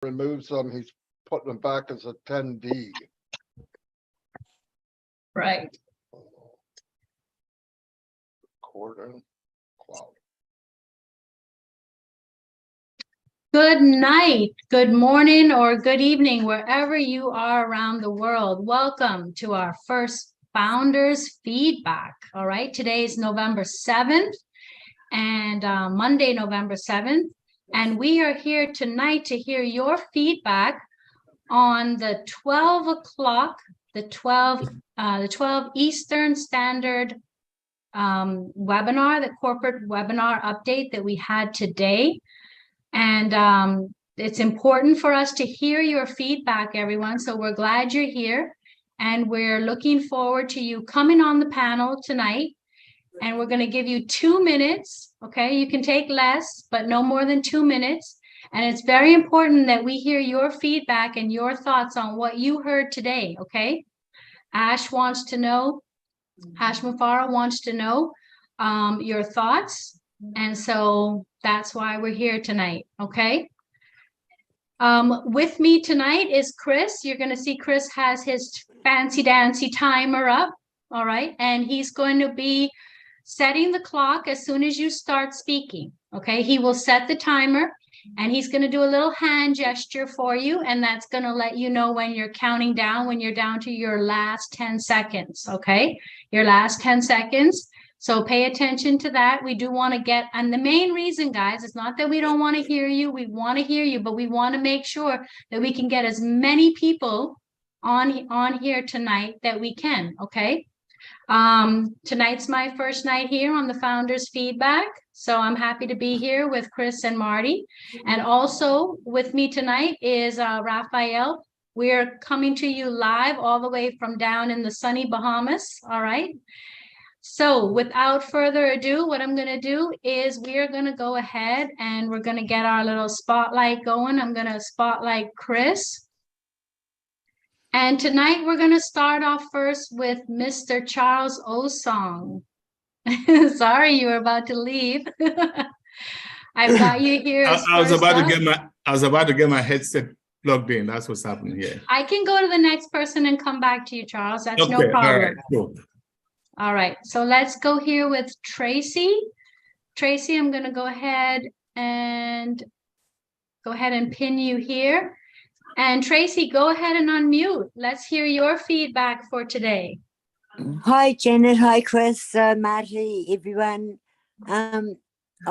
removes them, he's putting them back as a 10D. Right. Quarter cloud. Good night, good morning, or good evening, wherever you are around the world. Welcome to our first Founders Feedback. All right, today is November 7th and Monday, November 7th. And we are here tonight to hear your feedback on the 12 o'clock, the 12 Eastern Standard webinar, the corporate webinar update that we had today. And it's important for us to hear your feedback, everyone. So we're glad you're here. And we're looking forward to you coming on the panel tonight. And we're going to give you 2 minutes. Okay, you can take less, but no more than 2 minutes. And it's very important that we hear your feedback and your thoughts on what you heard today. Okay, Ash wants to know, Ash Mufara wants to know your thoughts. And so that's why we're here tonight, okay? With me tonight is Chris. You're going to see Chris has his fancy dancy timer up, all right? And he's going to be setting the clock as soon as you start speaking, okay? He will set the timer and he's going to do a little hand gesture for you, and that's going to let you know when you're counting down, when you're down to your last 10 seconds, okay? Your last 10 seconds. So pay attention to that. We do want to get, and the main reason, guys, it's not that we don't want to hear you. We want to hear you, but we want to make sure that we can get as many people on here tonight that we can, okay? Tonight's my first night here on the Founders Feedback. So I'm happy to be here with Chris and Marty. And also with me tonight is Raphael. We're coming to you live all the way from down in the sunny Bahamas, all right? So without further ado, what I'm going to do is we are going to go ahead and we're going to get our little spotlight going. I'm going to spotlight Chris. And tonight we're going to start off first with Mr. Charles Osong. Sorry, you were about to leave. I've got you here. I was about to get my headset plugged in. That's what's happening here. I can go to the next person and come back to you, Charles. That's okay, no problem. All right, cool. All right, so let's go here with Tracy. Tracy, I'm going to go ahead and pin you here. And Tracy, go ahead and unmute. Let's hear your feedback for today. Hi, Janet. Hi, Chris, Marty, everyone. I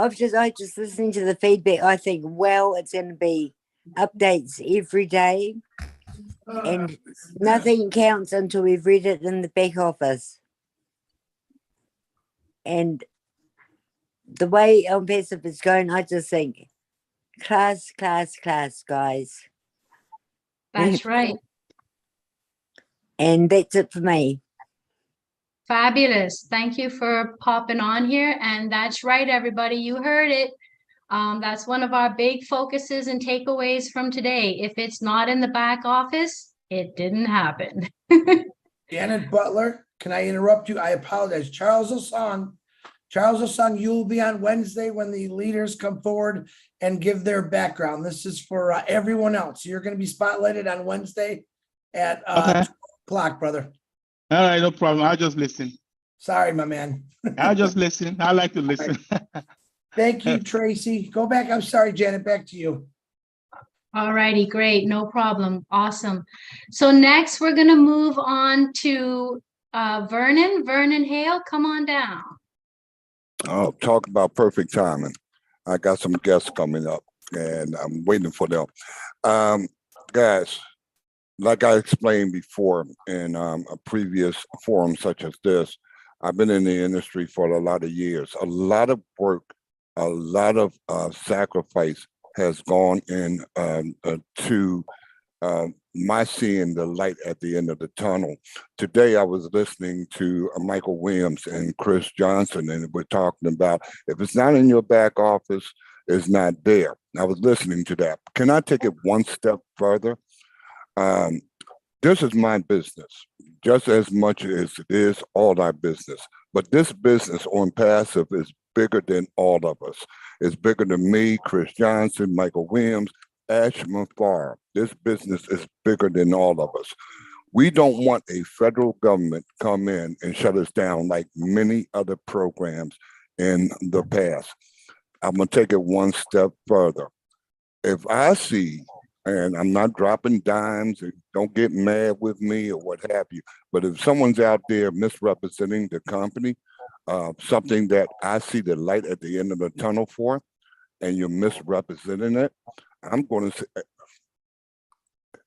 just listening to the feedback. I think, well, it's going to be updates every day, and nothing counts until we've read it in the back office. And the way OnPassive is going, I just think class, guys. That's right. And that's it for me. Fabulous. Thank you for popping on here. And that's right, everybody. You heard it. That's one of our big focuses and takeaways from today. If it's not in the back office, it didn't happen. Janet Butler, can I interrupt you? I apologize. Charles Osong, you will be on Wednesday when the leaders come forward and give their background. This is for everyone else. You're going to be spotlighted on Wednesday at 12 o'clock, brother. All right, no problem. I'll just listen. Sorry, my man. I'll just listen. I like to listen. Right. Thank you, Tracy. Go back. I'm sorry, Janet, back to you. All righty, great. No problem. Awesome. So next we're going to move on to Vernon. Vernon Hale, come on down. Oh, talk about perfect timing. I got some guests coming up and I'm waiting for them. Guys, like I explained before in a previous forum such as this, I've been in the industry for a lot of years. A lot of work, a lot of sacrifice has gone in to my seeing the light at the end of the tunnel. Today, I was listening to Michael Williams and Chris Johnson, and we're talking about if it's not in your back office, it's not there. I was listening to that. Can I take it one step further? This is my business, just as much as it is all our business. But this business OnPassive is bigger than all of us. It's bigger than me, Chris Johnson, Michael Williams, Ashman Farm. This business is bigger than all of us. We don't want a federal government come in and shut us down like many other programs in the past. I'm gonna take it one step further. If I see, and I'm not dropping dimes, and don't get mad with me or what have you, but if someone's out there misrepresenting the company, something that I see the light at the end of the tunnel for, and you're misrepresenting it, I'm going to say,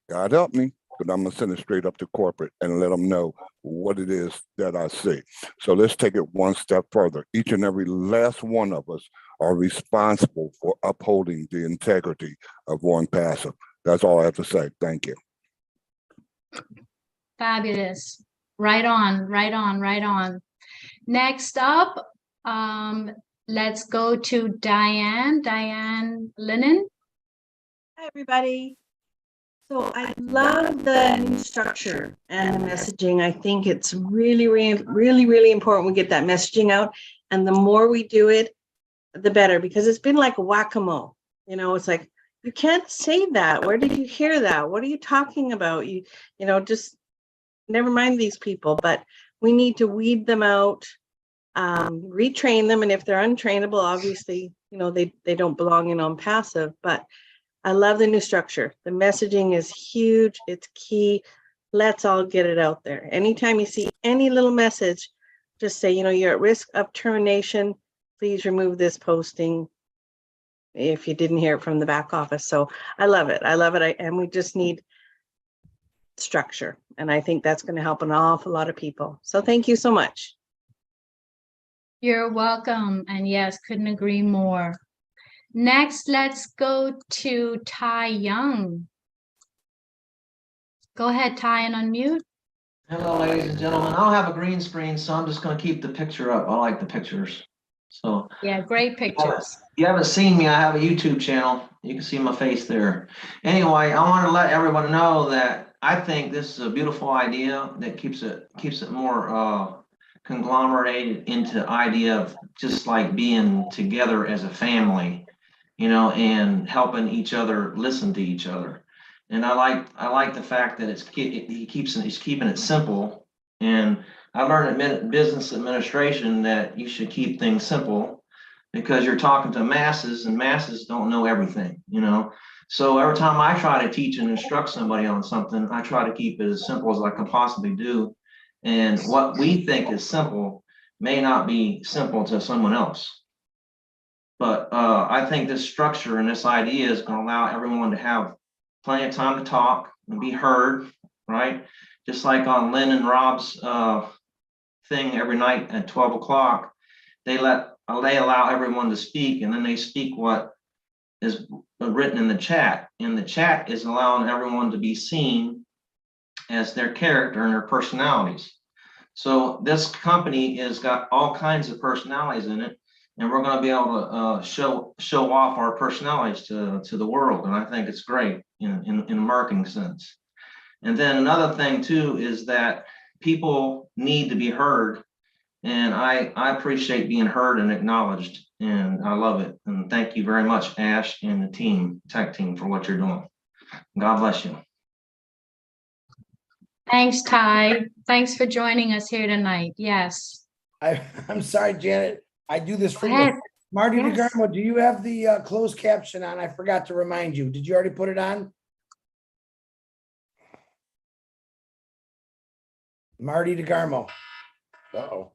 God help me, but I'm going to send it straight up to corporate and let them know what it is that I see. So let's take it one step further. Each and every last one of us are responsible for upholding the integrity of One Passive. That's all I have to say. Thank you. Fabulous. Right on, right on, right on. Next up, let's go to Diane Lennon. Hi, everybody. So I love the new structure and the messaging. I think it's really important we get that messaging out. And the more we do it, the better, because it's been like whack-a-mole. You know, it's like, you can't say that. Where did you hear that? What are you talking about? You know, just never mind these people, but we need to weed them out, retrain them. And if they're untrainable, obviously, you know, they don't belong in On Passive, but I love the new structure. The messaging is huge. It's key. Let's all get it out there. Anytime you see any little message, just say, you know, you're at risk of termination. Please remove this posting if you didn't hear it from the back office. So I love it. I love it. And we just need structure. And I think that's going to help an awful lot of people. So thank you so much. You're welcome. And yes, couldn't agree more. Next, let's go to Ty Young. Go ahead, Ty, and unmute. Hello, ladies and gentlemen. I don't have a green screen, so I'm just going to keep the picture up. I like the pictures. So Yeah, great pictures. you haven't seen me. I have a YouTube channel. You can see my face there. Anyway, I want to let everyone know that I think this is a beautiful idea that keeps it more conglomerated into idea of just like being together as a family, you know, and helping each other listen to each other. And I like the fact that he's keeping it simple. And I learned in business administration that you should keep things simple because you're talking to masses and masses don't know everything, you know. So every time I try to teach and instruct somebody on something, I try to keep it as simple as I can possibly do. And what we think is simple may not be simple to someone else. But I think this structure and this idea is going to allow everyone to have plenty of time to talk and be heard, right? Just like on Lynn and Rob's thing every night at 12 o'clock, they allow everyone to speak, and then they speak what is written in the chat. And the chat is allowing everyone to be seen as their character and their personalities. So this company has got all kinds of personalities in it, and we're going to be able to show off our personalities to the world. And I think it's great in a marketing sense. And then another thing too is that people need to be heard. And I appreciate being heard and acknowledged, and I love it. And thank you very much, Ash and the tech team, for what you're doing. God bless you. Thanks, Ty. Thanks for joining us here tonight. Yes. I'm sorry, Janet. I do this for Go ahead. you. Marty Yes. DeGarmo, do you have the closed caption on? I forgot to remind you. Did you already put it on? Marty DeGarmo. Uh-oh.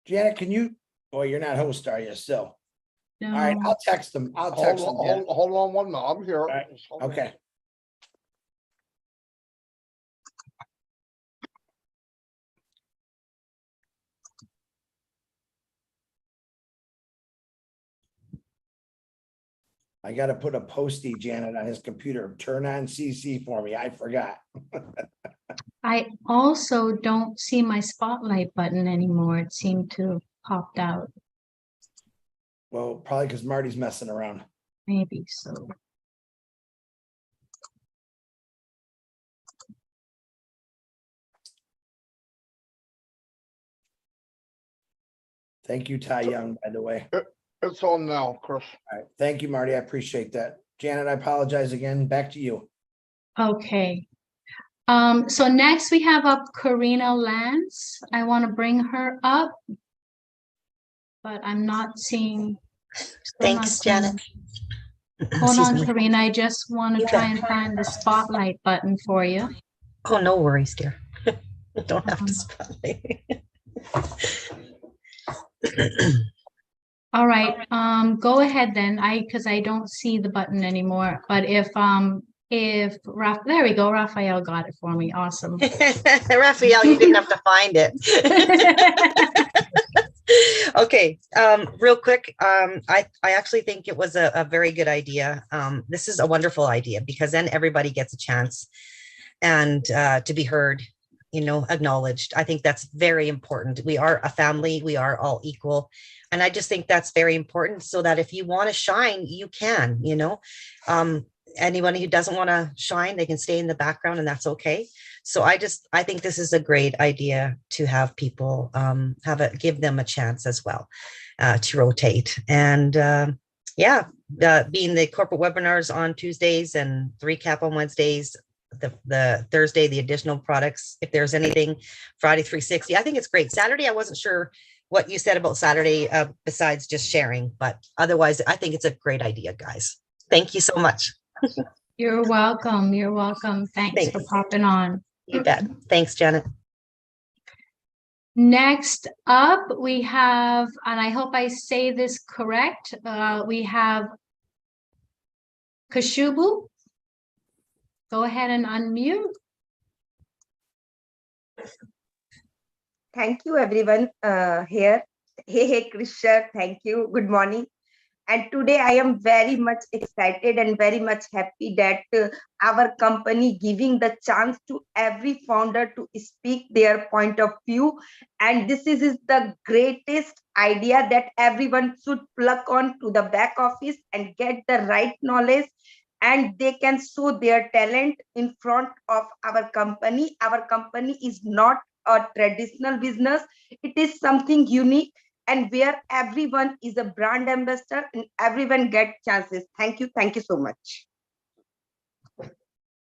Janet, can you? Oh, you're not host, are you still? No. All right, I'll text them. I'll text them. Janet. Hold on one minute. I'm here. right, Okay. I got to put a postie, Janet, on his computer. Turn on CC for me. I forgot. I also don't see my spotlight button anymore. It seemed to have popped out. Well, probably because Marty's messing around. Maybe so. Thank you, Ty Young, by the way. It's on now, Chris. All right. Thank you, Marty. I appreciate that. Janet, I apologize again. Back to you. Okay. So next we have up Karina Lance. I want to bring her up. But I'm not seeing. still not Thanks, seeing- Janet. Hold Excuse on, me. Karina, I just want to Yeah. try and find the spotlight button for you. Oh, no worries, dear. Don't have to spotlight. All right, go ahead then, because I don't see the button anymore, but if there we go, Raphael got it for me, awesome. Raphael, you didn't have to find it. Okay, real quick, I actually think it was a very good idea. This is a wonderful idea because then everybody gets a chance and to be heard, acknowledged. I think that's very important. We are a family, we are all equal. And I just think that's very important so that if you want to shine, you can, anybody who doesn't want to shine, they can stay in the background and that's okay. So I think this is a great idea to have people give them a chance as well to rotate. And being the corporate webinars on Tuesdays and the recap on Wednesdays, the Thursday, the additional products, if there's anything, Friday 360. I think it's great. Saturday, I wasn't sure what you said about Saturday besides just sharing, but otherwise, I think it's a great idea, guys. Thank you so much. You're welcome. You're welcome. Thanks for popping on. You bet. Thanks, Janet. Next up, we have, and I hope I say this correct, we have Kashubu. Go ahead and unmute. Thank you, everyone here. Hey, Krisha, thank you. Good morning. And today I am very much excited and very much happy that our company giving the chance to every founder to speak their point of view. And this is the greatest idea that everyone should plug on to the back office and get the right knowledge, and they can show their talent in front of our company. Our company is not a traditional business. It is something unique, and where everyone is a brand ambassador and everyone gets chances. Thank you. Thank you so much.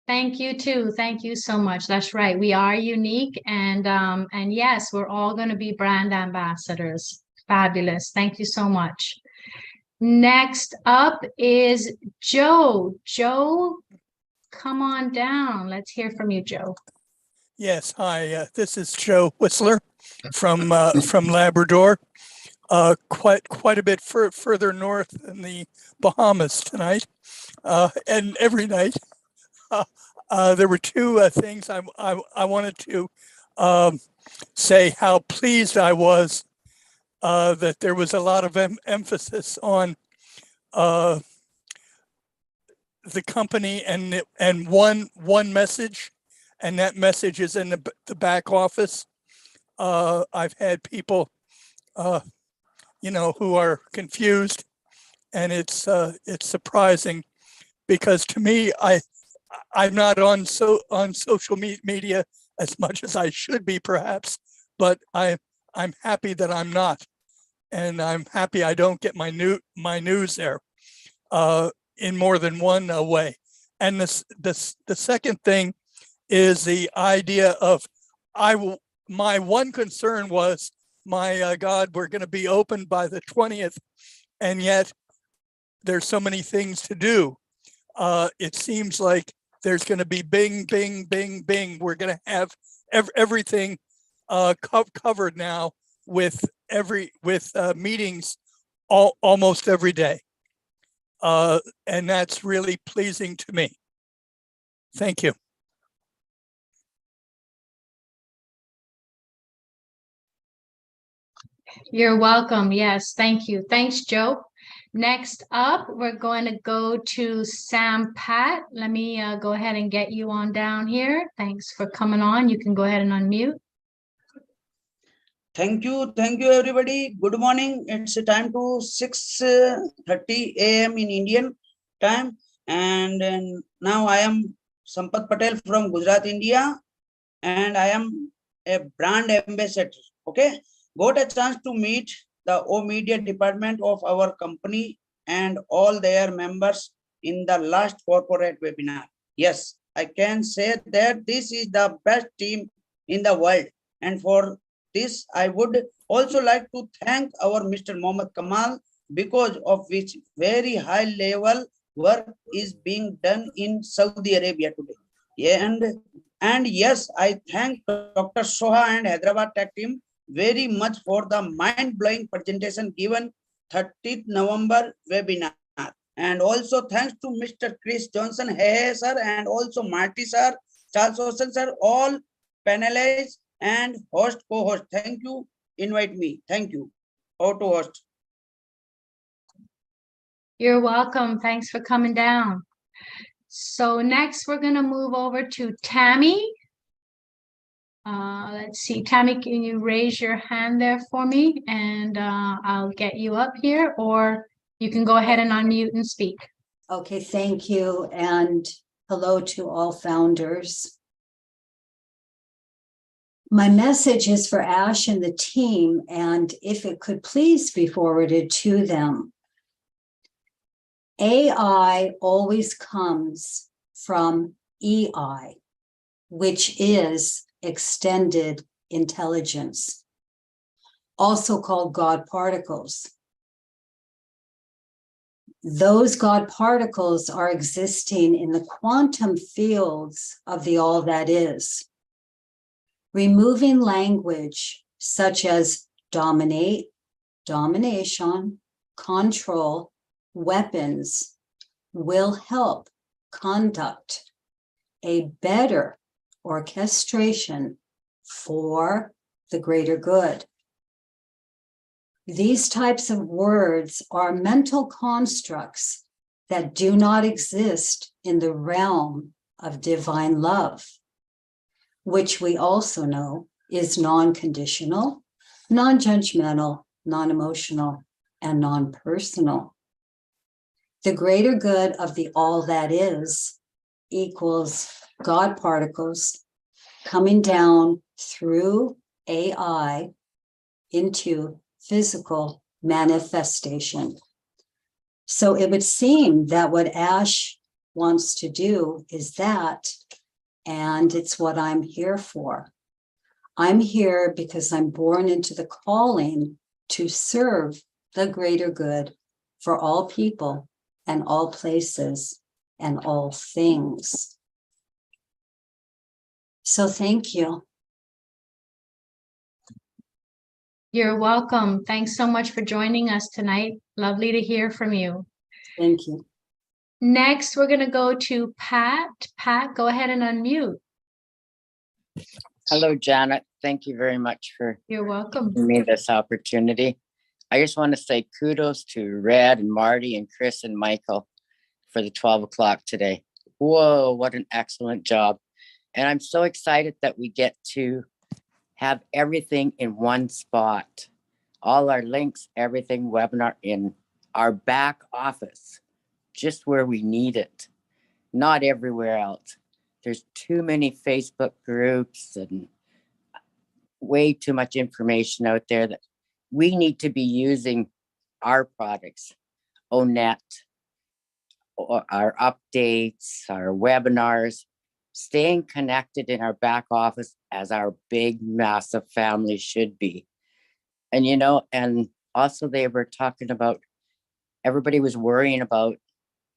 Thank you too. Thank you so much. That's right. We are unique, and yes, we're all going to be brand ambassadors. Fabulous. Thank you so much. Next up is Joe. Joe, come on down. Let's hear from you, Joe. Yes, hi. This is Joe Whistler from Labrador, quite a bit further north in the Bahamas tonight, and every night. There were two things I wanted to say how pleased I was that there was a lot of emphasis on the company and one message. And that message is in the back office. I've had people, who are confused, and it's surprising because to me, I'm not on social media as much as I should be, perhaps, but I'm happy that I'm not, and I'm happy I don't get my news there in more than one way. And the second thing is the idea of my one concern was, my God, we're going to be open by the 20th, and yet there's so many things to do. It seems like there's going to be bing, bing, bing, bing. We're going to have everything covered now with meetings almost every day, and that's really pleasing to me. Thank you. You're welcome. Yes, thank you. Thanks, Joe. Next up, we're going to go to Sam Pat. Let me go ahead and get you on down here. Thanks for coming on. You can go ahead and unmute. Thank you everybody. Good morning. It's time to 6:30 a.m. in Indian time, and now I am Sampath Patel from Gujarat, India, and I am a brand ambassador. Okay, got a chance to meet the O Media department of our company and all their members in the last corporate webinar. Yes, I can say that this is the best team in the world. And for this, I would also like to thank our Mr. Mohammed Kamal, because of which very high level work is being done in Saudi Arabia today. Yeah, and yes, I thank Dr. Soha and Hyderabad Tech team very much for the mind-blowing presentation given 30th November webinar. And also thanks to Mr. Chris Johnson, hey sir, and also Marty sir, Charles Olsen sir, all panelists and host, co-host. Thank you, invite me. Thank you. How to host. You're welcome. Thanks for coming down. So next, we're gonna move over to Tammy. Let's see, Tammy, can you raise your hand there for me? And I'll get you up here, or you can go ahead and unmute and speak. Okay, thank you. And hello to all founders. My message is for Ash and the team, and if it could please be forwarded to them. AI always comes from EI, which is extended intelligence, also called God particles. Those God particles are existing in the quantum fields of the all that is. Removing language such as dominate, domination, control, weapons will help conduct a better orchestration for the greater good. These types of words are mental constructs that do not exist in the realm of divine love, which we also know is non-conditional, non-judgmental, non-emotional, and non-personal. The greater good of the all that is equals God particles coming down through AI into physical manifestation. So it would seem that what Ash wants to do is that, and it's what I'm here for. I'm here because I'm born into the calling to serve the greater good for all people and all places and all things. So thank you. You're welcome. Thanks so much for joining us tonight. Lovely to hear from you. Thank you. Next, we're going to go to Pat. Pat, go ahead and unmute. Hello, Janet. Thank you very much for You're welcome. giving me this opportunity. I just want to say kudos to Red and Marty and Chris and Michael for the 12 o'clock today. Whoa, what an excellent job. And I'm so excited that we get to have everything in one spot. All our links, everything webinar in our back office, just where we need it, not everywhere else. There's too many Facebook groups and way too much information out there that we need to be using our products, ONET, or our updates, our webinars, staying connected in our back office as our big, massive family should be. And, you know, and also they were talking about, everybody was worrying about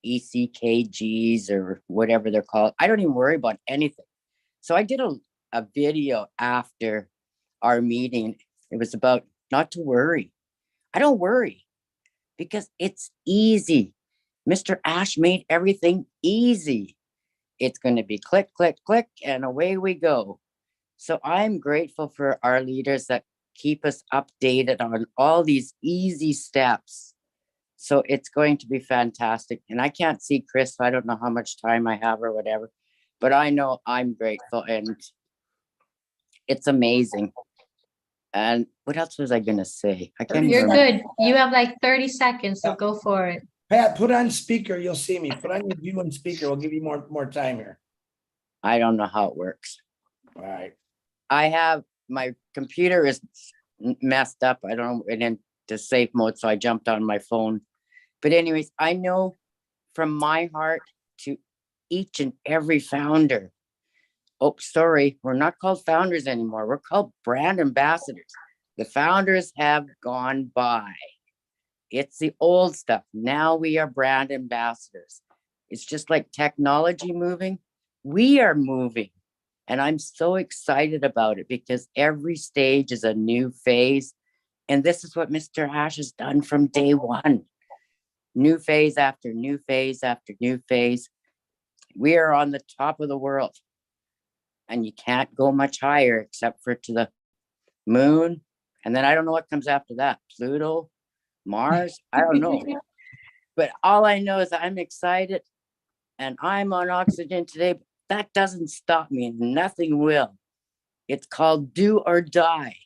ECKGs or whatever they're called. I don't even worry about anything. So I did a video after our meeting. It was about not to worry. I don't worry because it's easy. Mr. Ash made everything easy. It's going to be click, click, click, and away we go. So I'm grateful for our leaders that keep us updated on all these easy steps. So it's going to be fantastic. And I can't see Chris, so I don't know how much time I have or whatever, but I know I'm grateful and it's amazing. And what else was I going to say? I can't You're even good. remember. You have like 30 seconds, so go for it. Pat, put on speaker, you'll see me. Put on your view and speaker. We'll give you more time here. I don't know how it works. All right. I have, my computer is messed up. I don't know, it into safe mode, so I jumped on my phone. But anyways, I know from my heart to each and every founder. Oh, sorry, we're not called founders anymore. We're called brand ambassadors. The founders have gone by. It's the old stuff. Now we are brand ambassadors. It's just like technology moving. We are moving. And I'm so excited about it because every stage is a new phase. And this is what Mr. Ash has done from day one. New phase after new phase after new phase. We are on the top of the world. And you can't go much higher except for to the moon. And then I don't know what comes after that. Pluto, Mars, I don't know. But all I know is I'm excited and I'm on oxygen today. But that doesn't stop me. Nothing will. It's called do or die.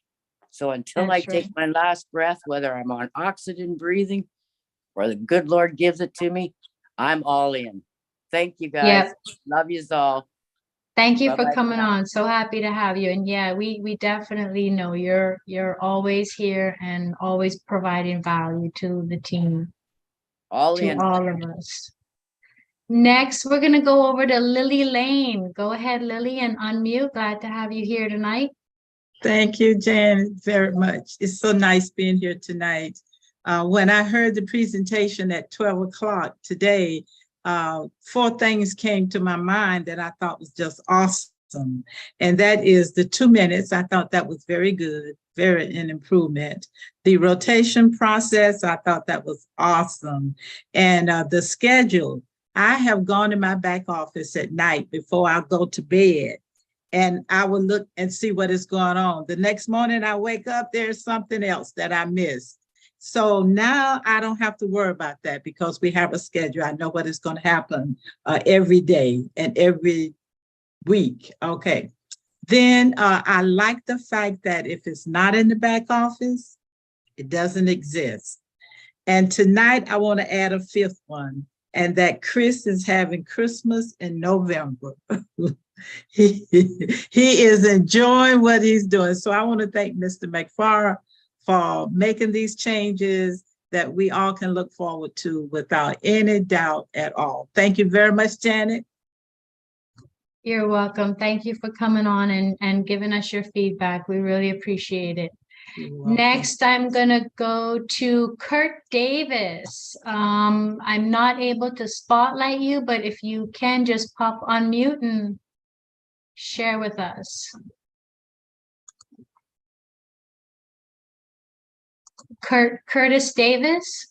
So until I take my last breath, whether I'm on oxygen breathing or the good Lord gives it to me, I'm all in. Thank you guys. Love yous all. Thank you for Bye-bye. coming on. So happy to have you. And yeah, we definitely know you're always here and always providing value to the team, All to in. all of us. Next, we're gonna go over to Lily Lane. Go ahead, Lily, and unmute. Glad to have you here tonight. Thank you, Jan, very much. It's so nice being here tonight. When I heard the presentation at 12 o'clock today, 4 things came to my mind that I thought was just awesome. And that is the 2 minutes. I thought that was very good, very an improvement. The rotation process, I thought that was awesome. And the schedule, I have gone in my back office at night before I go to bed. And I will look and see what is going on. The next morning I wake up, there's something else that I missed. So now I don't have to worry about that because we have a schedule. I know what is going to happen every day and every week. Okay. Then I like the fact that if it's not in the back office, it doesn't exist. And tonight I want to add a 5th one, and that Chris is having Christmas in November. He is enjoying what he's doing. So I want to thank Mr. McFarland for making these changes that we all can look forward to without any doubt at all. Thank you very much, Janet. You're welcome. Thank you for coming on and giving us your feedback. We really appreciate it. Next, I'm gonna go to Kurt Davis. I'm not able to spotlight you, but if you can just pop on mute and share with us. Curtis Davis.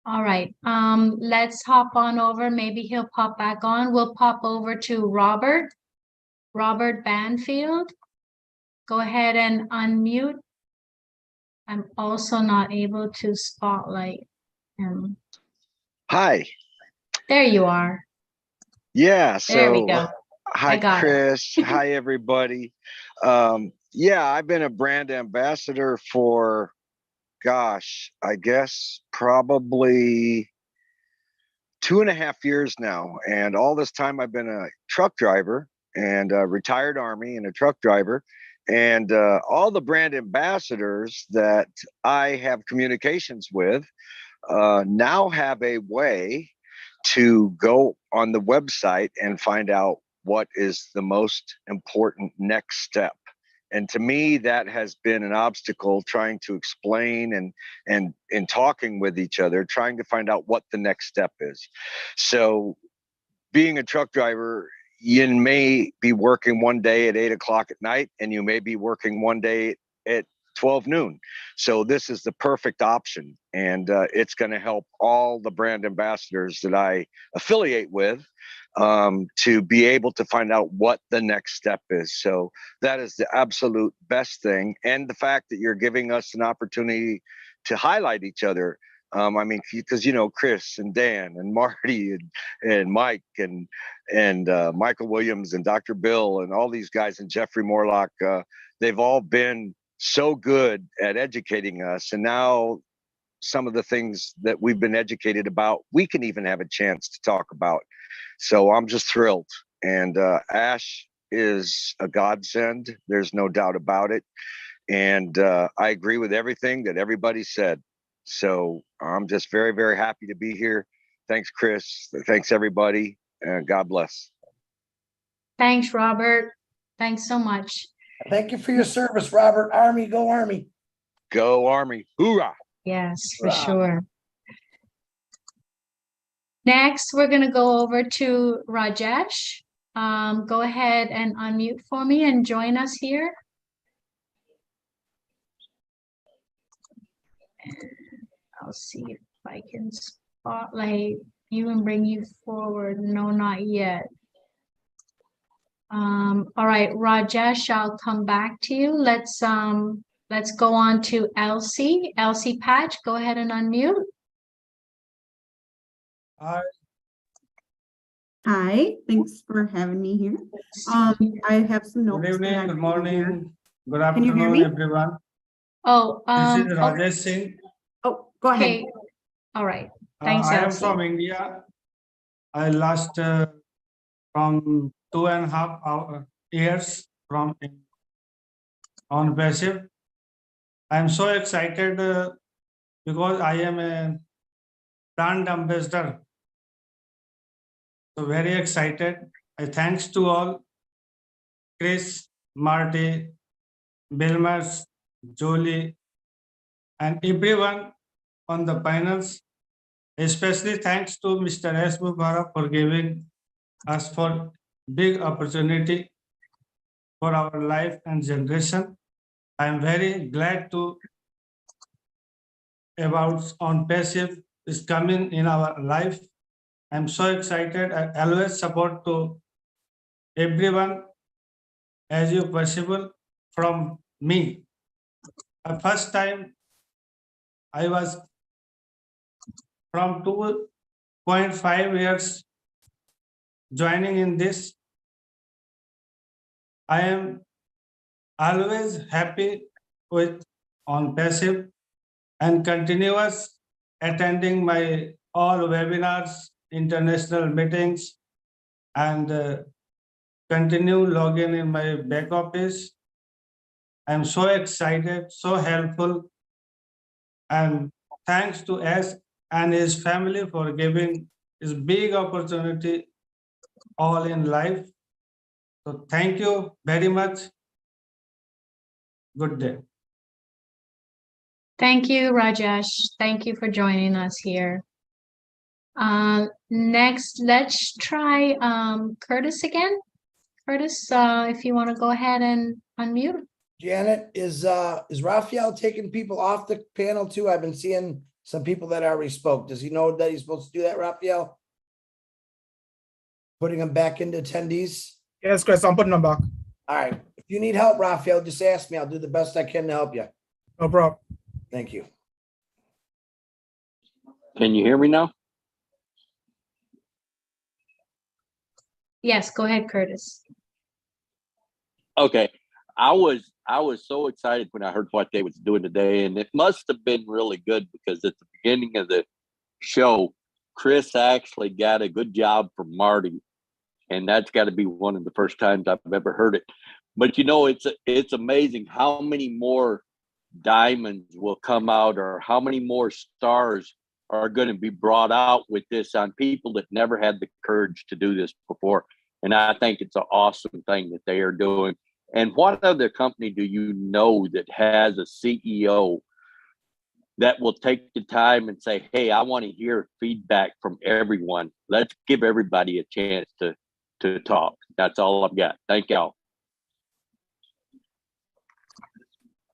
All right, let's hop on over. Maybe he'll pop back on. We'll pop over to Robert Banfield. Go ahead and unmute. I'm also not able to spotlight him. Hi. There you are. Yeah, There we so go. hi I got it. Chris. Hi everybody. Yeah, I've been a brand ambassador for, gosh, I guess probably 2.5 years now. And all this time I've been a truck driver and a retired Army and a truck driver. And all the brand ambassadors that I have communications with now have a way to go on the website and find out what is the most important next step. And to me, that has been an obstacle, trying to explain and in talking with each other, trying to find out what the next step is. So being a truck driver, you may be working one day at 8 o'clock at night, and you may be working one day at 12 noon. So this is the perfect option. And it's going to help all the brand ambassadors that I affiliate with to be able to find out what the next step is. So that is the absolute best thing. And the fact that you're giving us an opportunity to highlight each other. I mean, because, you know, Chris and Dan and Marty and Mike and Michael Williams and Dr. Bill and all these guys and Jeffrey Morlock, they've all been so good at educating us. And now some of the things that we've been educated about, we can even have a chance to talk about. So I'm just thrilled. And Ash is a godsend. There's no doubt about it. And I agree with everything that everybody said. So I'm just very, very happy to be here. Thanks, Chris. Thanks, everybody. And God bless. Thanks, Robert. Thanks so much. Thank you for your service, Robert. Army, go Army. Go Army. Hoorah. Yes, for Wow. sure. Next, we're gonna go over to Rajesh. Go ahead and unmute for me and join us here. I'll see if I can spotlight you and bring you forward. No, not yet. All right, Rajesh, I'll come back to you. Let's go on to Elsie. Elsie Patch, go ahead and unmute. Hi, thanks for having me here. I have some notes. Good evening, good morning, good Can you hear me? afternoon, everyone. Oh, This is okay. Rajesh Singh. Oh, go ahead. Okay. All right. Thanks, I am Elsie. from India. I last from 2.5 years from on passive. I am so excited because I am a brand ambassador. So very excited. I thanks to all Chris, Marty, Bilmers, Jolie, and everyone on the panels. Especially thanks to Mr. S. Mubarak for giving us for big opportunity for our life and generation. I am very glad to about on passive is coming in our life. I'm so excited. I always support to everyone as you possible from me. The first time I was from 2.5 years joining in this. I am always happy with on passive and continuous attending my all webinars, international meetings, and continue logging in my back office. I'm so excited, so helpful, and thanks to S and his family for giving his big opportunity all in life. So thank you very much. Good day. Thank you, Rajesh. Thank you for joining us here. Next, let's try Curtis again. Curtis, if you want to go ahead and unmute. Janet, is Raphael taking people off the panel too? I've been seeing some people that already spoke. Does he know that he's supposed to do that, Raphael? Putting them back into attendees? Yes, Chris, I'm putting them back. All right. If you need help, Raphael, just ask me. I'll do the best I can to help you. No problem. Thank you. Can you hear me now? Yes, go ahead, Curtis. Okay. I was so excited when I heard what they was doing today, and it must have been really good because at the beginning of the show, Chris actually got a good job from Marty, and that's got to be one of the first times I've ever heard it. But you know, it's amazing how many more diamonds will come out, or how many more stars are going to be brought out with this on people that never had the courage to do this before. And I think it's an awesome thing that they are doing. And what other company do you know that has a CEO that will take the time and say, hey, I want to hear feedback from everyone. Let's give everybody a chance to talk. That's all I've got. Thank y'all.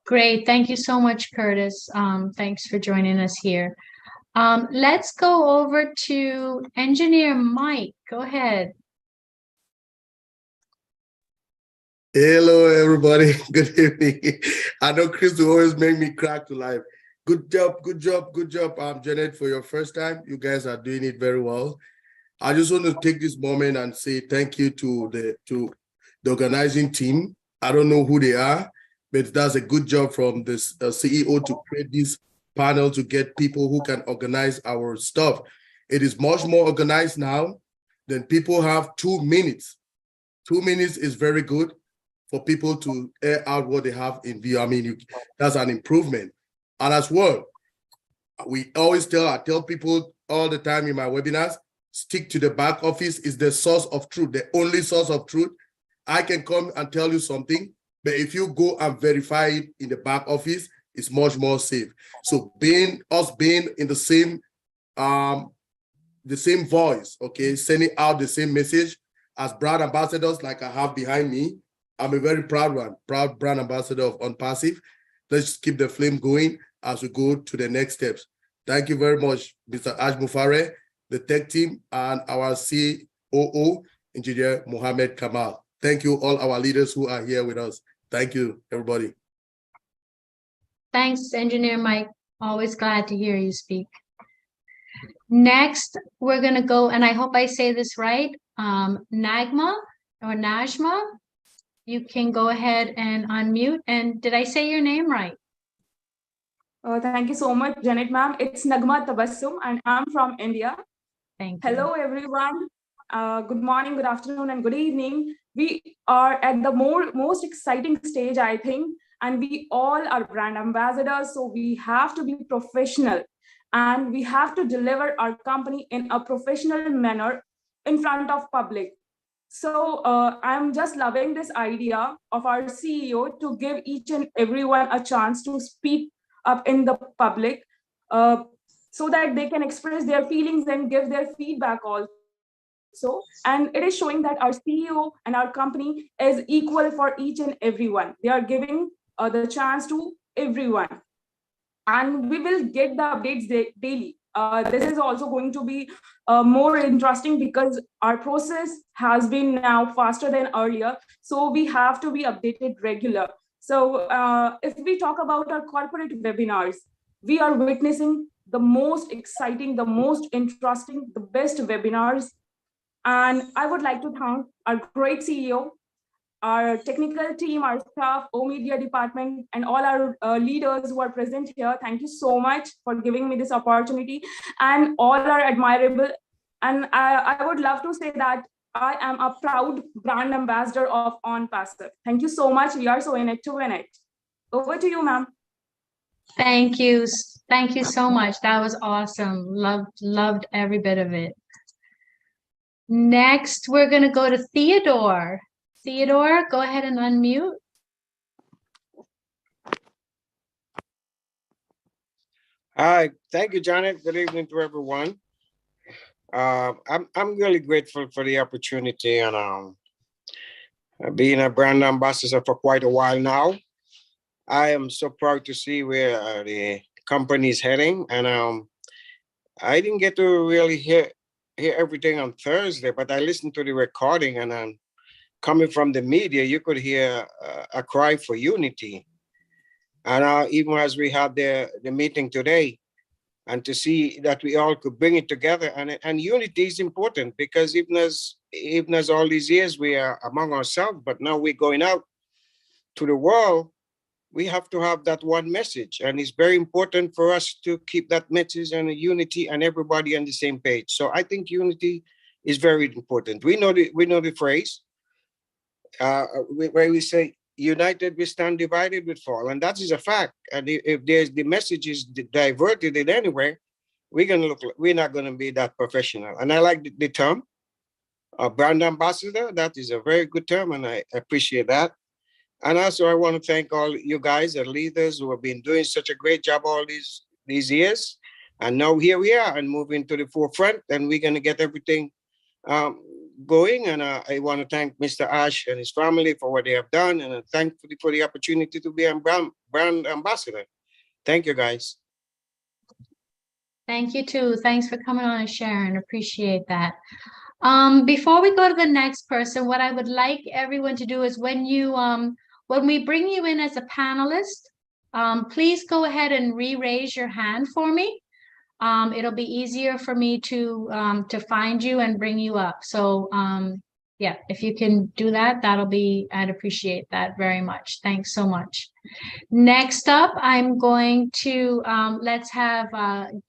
Great. Thank you so much, Curtis. Thanks for joining us here. Let's go over to Engineer Mike. Go ahead. Hello, everybody. Good evening. I know Chris will always make me crack to life. Good job, good job, good job, Janet, for your first time. You guys are doing it very well. I just want to take this moment and say thank you to the organizing team. I don't know who they are, but that's a good job from this CEO to create this panel to get people who can organize our stuff. It is much more organized now than people have 2 minutes. 2 minutes is very good. for people to air out what they have in view. I mean, that's an improvement. And as well, we always I tell people all the time in my webinars, stick to the back office is the source of truth, the only source of truth. I can come and tell you something, but if you go and verify it in the back office, it's much more safe. So being in the same voice, okay, sending out the same message as brand ambassadors like I have behind me. I'm a very proud brand ambassador of OnPassive. Let's keep the flame going as we go to the next steps. Thank you very much, Mr. Ash Mufare, the tech team, and our COO, Engineer Mohammed Kamal. Thank you, all our leaders who are here with us. Thank you, everybody. Thanks, Engineer Mike. Always glad to hear you speak. Next, we're going to go, and I hope I say this right, Nagma or Najma. You can go ahead and unmute. And did I say your name right? Thank you so much, Janet ma'am. It's Nagma Tabassum and I'm from India. Thank you. Hello, everyone. Good morning, good afternoon, and good evening. We are at the most exciting stage, I think, and we all are brand ambassadors. So we have to be professional and we have to deliver our company in a professional manner in front of public. So I'm just loving this idea of our CEO to give each and everyone a chance to speak up in the public so that they can express their feelings and give their feedback also. And it is showing that our CEO and our company is equal for each and everyone. They are giving the chance to everyone. And we will get the updates daily. This is also going to be more interesting because our process has been now faster than earlier. So we have to be updated regular. So if we talk about our corporate webinars, we are witnessing the most exciting, the most interesting, the best webinars. And I would like to thank our great CEO, our technical team, our staff, O-Media department, and all our leaders who are present here. Thank you so much for giving me this opportunity, and all are admirable. And I would love to say that I am a proud brand ambassador of OnPassive. Thank you so much. We are so in it to win it. Over to you, ma'am. Thank you. Thank you so much. That was awesome. Loved every bit of it. Next, we're going to go to Theodore. Theodore, go ahead and unmute. Hi, thank you, Janet. Good evening to everyone. I'm really grateful for the opportunity and being a brand ambassador for quite a while now. I am so proud to see where the company is heading, and I didn't get to really hear everything on Thursday, but I listened to the recording, and coming from the media, you could hear a cry for unity. And even as we had the meeting today, and to see that we all could bring it together, and unity is important, because even as all these years we are among ourselves, but now we're going out to the world, we have to have that one message. And it's very important for us to keep that message and unity and everybody on the same page. So I think unity is very important. We know the phrase where we say, united we stand, divided we fall, and that is a fact. And if the message is diverted in anywhere, we're not going to be that professional. And I like the term brand ambassador. That is a very good term, and I appreciate that. And also I want to thank all you guys and leaders who have been doing such a great job all these years. And now here we are and moving to the forefront, and we're going to get everything going. And I want to thank Mr. Ash and his family for what they have done, and thankfully for the opportunity to be a brand ambassador. Thank you, guys. Thank you too. Thanks for coming on and sharing. Appreciate that. Before we go to the next person, what I would like everyone to do is when we bring you in as a panelist, please go ahead and re-raise your hand for me. It'll be easier for me to find you and bring you up. So yeah, if you can do that, I'd appreciate that very much. Thanks so much. Next up, I'm going to, let's have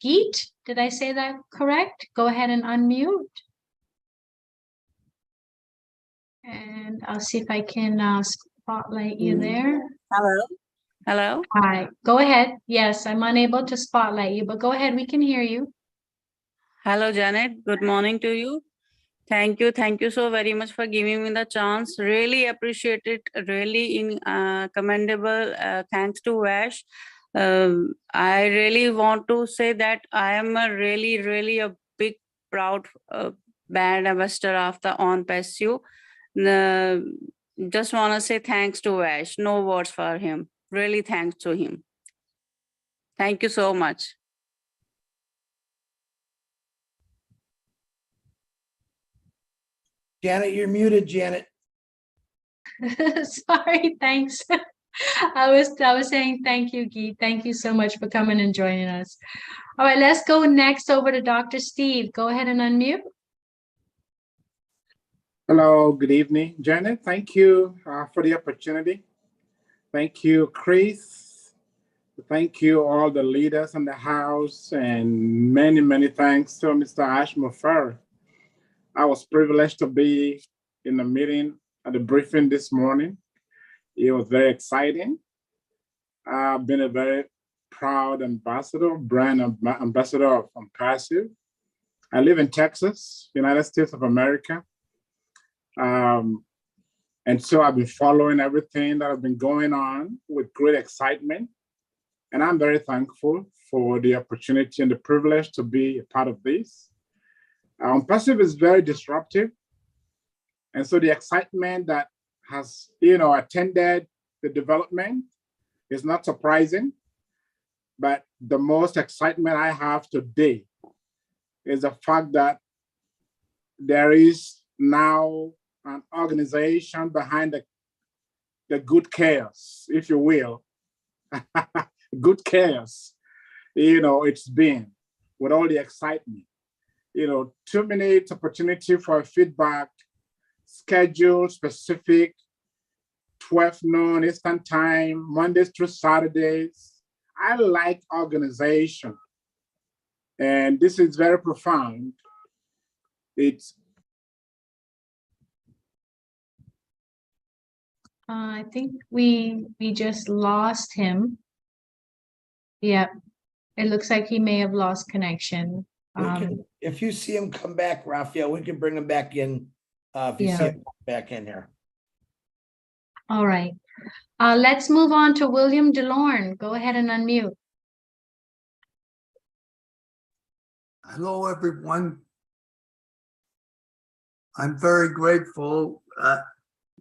Geet. Did I say that correct? Go ahead and unmute. And I'll see if I can spotlight you there. Hello. Hello. Hi, go ahead. Yes, I'm unable to spotlight you, but go ahead. We can hear you. Hello, Janet. Good morning to you. Thank you. Thank you so very much for giving me the chance. Really appreciate it. Really commendable. Thanks to Vash. I really want to say that I am a really a big proud brand ambassador of the On Passio. Just want to say thanks to Vash. No words for him. Really thanks to him. Thank you so much. Janet, you're muted, Janet. Sorry, thanks. I was saying thank you, Guy. Thank you so much for coming and joining us. All right, let's go next over to Dr. Steve. Go ahead and unmute. Hello, good evening, Janet. Thank you for the opportunity. Thank you, Chris. Thank you, all the leaders in the house, and many thanks to Mr. Ash Mufareh. I was privileged to be in the meeting at the briefing this morning. It was very exciting. I've been a very proud ambassador, brand ambassador of Passive. I live in Texas, United States of America. And so I've been following everything that has been going on with great excitement. And I'm very thankful for the opportunity and the privilege to be a part of this. Passive is very disruptive. And so the excitement that has, attended the development is not surprising. But the most excitement I have today is the fact that there is now an organization behind the good chaos, if you will. Good chaos, it's been with all the excitement. 2 minutes opportunity for feedback, schedule specific, 12 noon Eastern time, Mondays through Saturdays. I like organization. And this is very profound. I think we just lost him. Yeah, it looks like he may have lost connection. If you see him come back, Raphael, we can bring him back in. If you see him back in here. All right. Let's move on to William DeLorme. Go ahead and unmute. Hello, everyone. I'm very grateful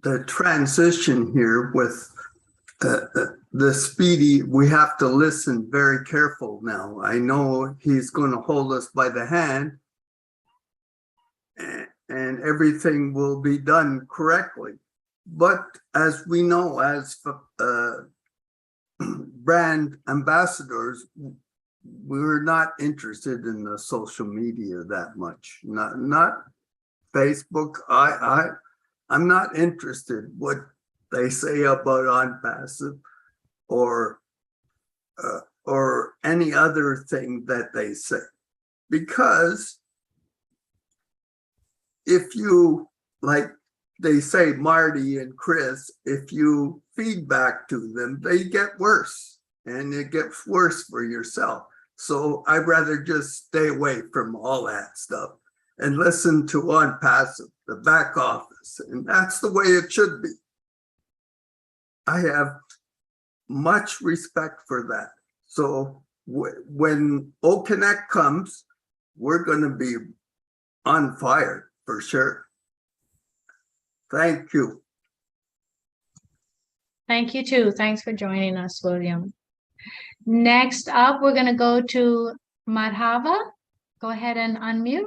the transition here with the Speedy. We have to listen very careful now. I know he's going to hold us by the hand and everything will be done correctly. But as we know, as brand ambassadors, we're not interested in the social media that much. Not Facebook. I'm not interested what they say about On Passive or any other thing that they say, because if you, like they say, Marty and Chris, if you feed back to them, they get worse, and it gets worse for yourself. So I'd rather just stay away from all that stuff and listen to On Passive, the back office, and that's the way it should be. I have much respect for that. So when OConnect comes, we're going to be on fire for sure. Thank you. Thank you too. Thanks for joining us, William. Next up, we're going to go to Madhava. Go ahead and unmute.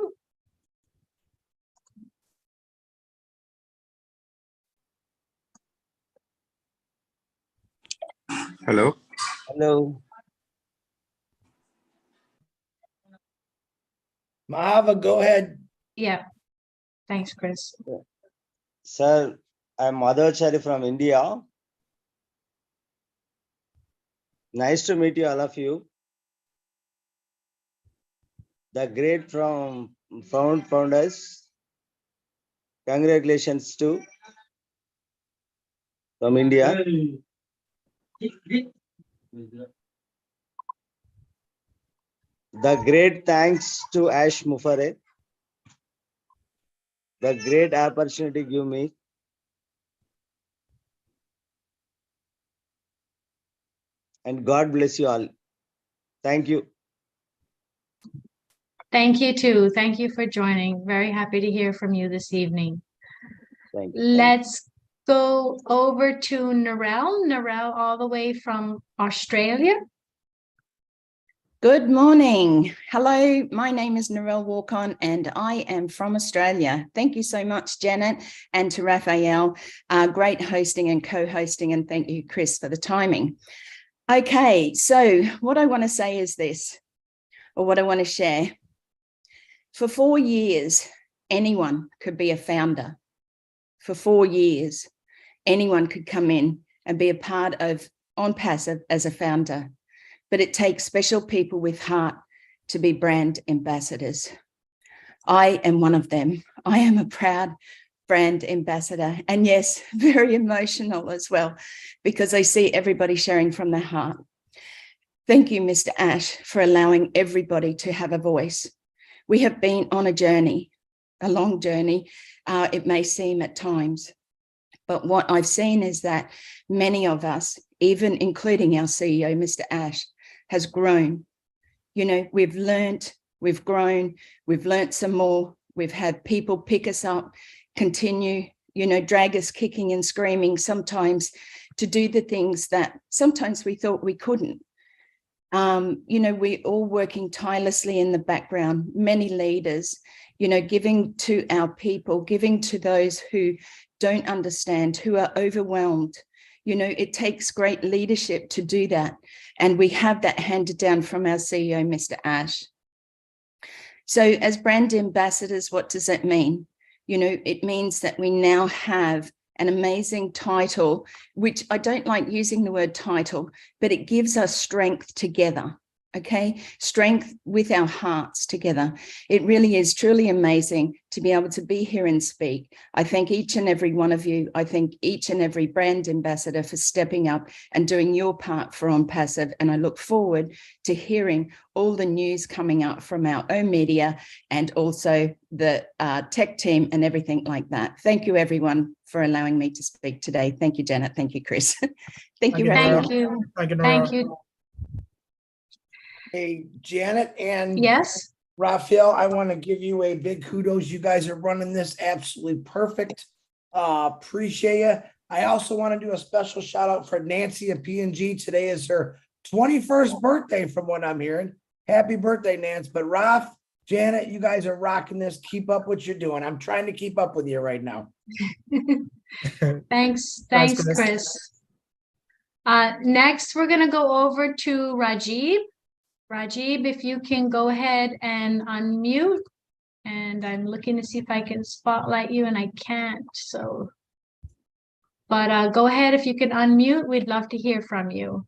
Hello. Hello. Mahava, go ahead. Yeah. Thanks, Chris. Sir, I'm Madhavacharya from India. Nice to meet you, all of you. The great from founders. Congratulations to from India. The great thanks to Ash Mufare. The great opportunity give me. And God bless you all. Thank you. Thank you too. Thank you for joining. Very happy to hear from you this evening. Thank you. Let's go over to Narelle. Narelle all the way from Australia. Good morning. Hello, my name is Narelle Walkon and I am from Australia. Thank you so much, Janet, and to Raphael. Great hosting and co-hosting, and thank you, Chris, for the timing. Okay, so what I want to say is this, or what I want to share. For 4 years, anyone could be a founder. For 4 years, anyone could come in and be a part of On Passive as a founder. But it takes special people with heart to be brand ambassadors. I am one of them. I am a proud brand ambassador, and yes, very emotional as well, because I see everybody sharing from their heart. Thank you, Mr. Ash, for allowing everybody to have a voice. We have been on a journey, a long journey, it may seem at times, but what I've seen is that many of us, even including our CEO, Mr. Ash, has grown. You know, we've learned, we've grown, we've learned some more. We've had people pick us up, continue, you know, drag us kicking and screaming sometimes to do the things that sometimes we thought we couldn't. You know, we're all working tirelessly in the background, many leaders, you know, giving to our people, giving to those who don't understand, who are overwhelmed. You know, it takes great leadership to do that. And we have that handed down from our CEO, Mr. Ash. So as brand ambassadors, what does that mean? You know, it means that we now have an amazing title, which I don't like using the word title, but it gives us strength together. Okay, strength with our hearts together. It really is truly amazing to be able to be here and speak. I thank each and every one of you. I thank each and every brand ambassador for stepping up and doing your part for On Passive. And I look forward to hearing all the news coming out from our own media and also the tech team and everything like that. Thank you, everyone, for allowing me to speak today. Thank you, Janet. Thank you, Chris. Thank you, Raphael. Thank you. Thank you, Thank Narelle. you. Hey, Janet and Yes. Raphael, I want to give you a big kudos. You guys are running this absolutely perfect. Appreciate you. I also want to do a special shout out for Nancy at P&G. Today is her 21st birthday from what I'm hearing. Happy birthday, Nance. But Raph, Janet, you guys are rocking this. Keep up what you're doing. I'm trying to keep up with you right now. Thanks, Thanks, Chris. Next, we're going to go over to Rajib. Rajib, if you can go ahead and unmute. And I'm looking to see if I can spotlight you, and I can't. So, but go ahead if you can unmute. We'd love to hear from you.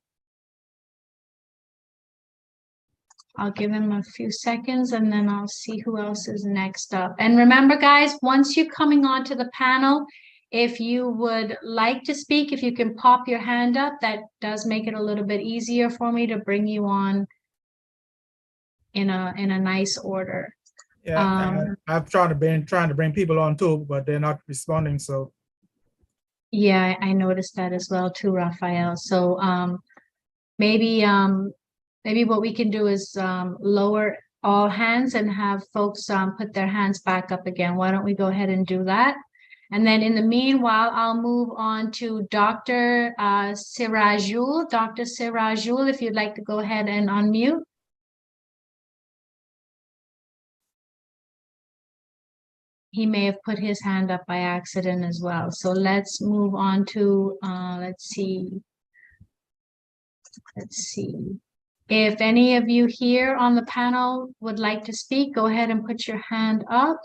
I'll give him a few seconds and then I'll see who else is next up. And remember, guys, once you're coming onto the panel, if you would like to speak, if you can pop your hand up, that does make it a little bit easier for me to bring you on in a nice order. Yeah, I've trying to bring people on too, but they're not responding. So yeah, I noticed that as well too, Raphael. So maybe what we can do is lower all hands and have folks put their hands back up again. Why don't we go ahead and do that? And then in the meanwhile, I'll move on to Dr. Sirajul. Dr. Sirajul, if you'd like to go ahead and unmute. He may have put his hand up by accident as well. So let's move on to, let's see. If any of you here on the panel would like to speak, go ahead and put your hand up.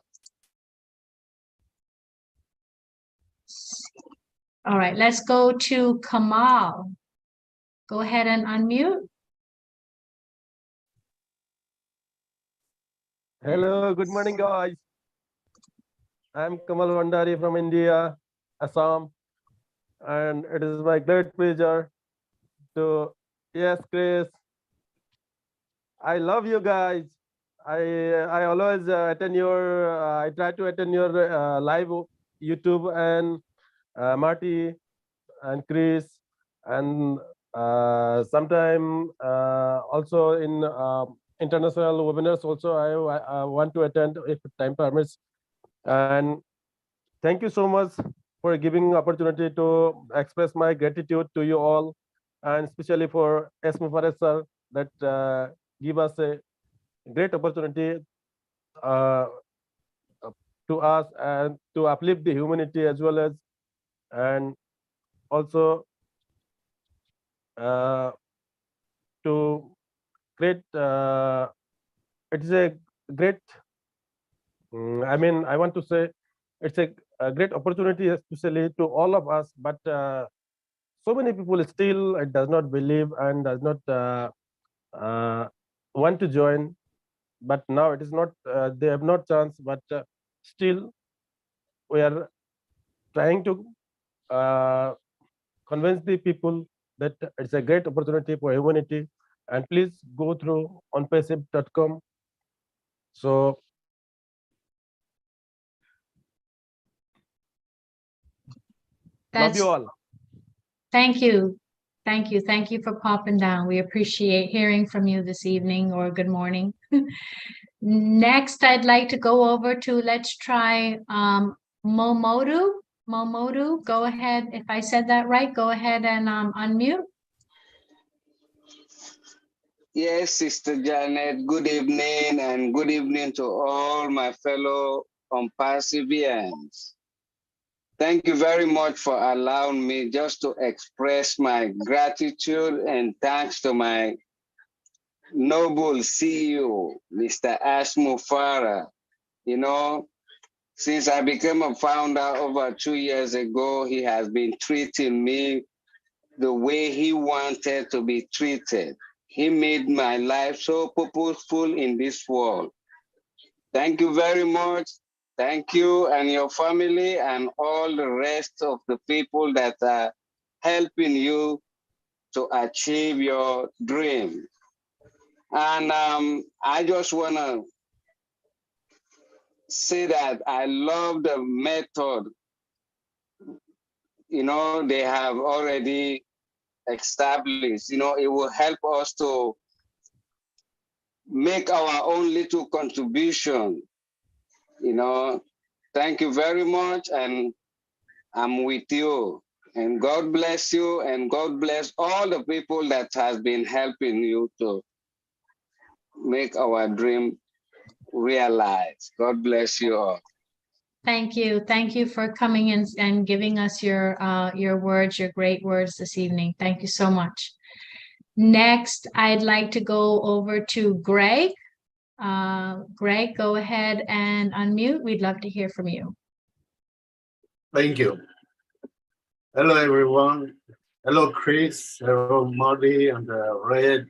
All right, let's go to Kamal. Go ahead and unmute. Hello, good morning, guys. I'm Kamal Vandari from India, Assam. and it is my great pleasure to, yes, Chris, I love you guys. I always attend your, I try to attend your live YouTube, and Marty and Chris, and sometime also in international webinars also I want to attend if time permits. And thank you so much for giving opportunity to express my gratitude to you all, and especially for S. Mufares sir that give us a great opportunity to us and to uplift the humanity as well as, and also to create, it's a great, I mean, I want to say it's a great opportunity, especially to all of us, but so many people still does not believe and does not want to join. But now it is not, they have not chance, but still we are trying to convince the people that it's a great opportunity for humanity, and please go through onpassive.com. So love you all. Thank you. Thank you. Thank you for popping down. We appreciate hearing from you this evening or good morning. Next, I'd like to go over to, let's try Momodu. Momodu, go ahead. If I said that right, go ahead and unmute. Yes, Sister Janet, good evening, and good evening to all my fellow Compassivians. Thank you very much for allowing me just to express my gratitude and thanks to my noble CEO, Mr. Ash Mufareh. You know, since I became a founder over 2 years ago, he has been treating me the way he wanted to be treated. He made my life so purposeful in this world. Thank you very much. Thank you and your family and all the rest of the people that are helping you to achieve your dream. And I just want to say that I love the method, you know, they have already established. You know, it will help us to make our own little contribution. You know, thank you very much, and I'm with you. And God bless you, and God bless all the people that has been helping you to make our dream realize. God bless you all. Thank you. Thank you for coming in and giving us your words, your great words this evening. Thank you so much. Next, I'd like to go over to Greg. Greg, go ahead and unmute. We'd love to hear from you. Thank you. Hello, everyone. Hello, Chris. Hello, Marty and Red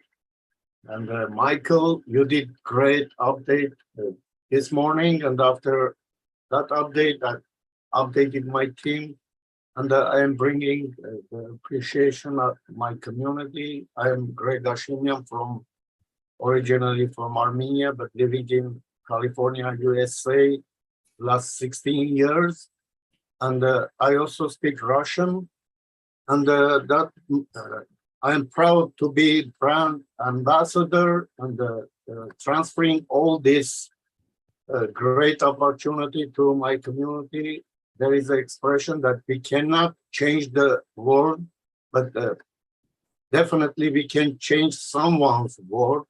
and Michael. You did great update this morning, and after that update, I updated my team, and I am bringing the appreciation of my community. I am Greg Hashemian, originally from Armenia, but living in California, USA, last 16 years. And I also speak Russian, and I am proud to be brand ambassador and transferring all this great opportunity to my community. There is an expression that we cannot change the world, but definitely we can change someone's world.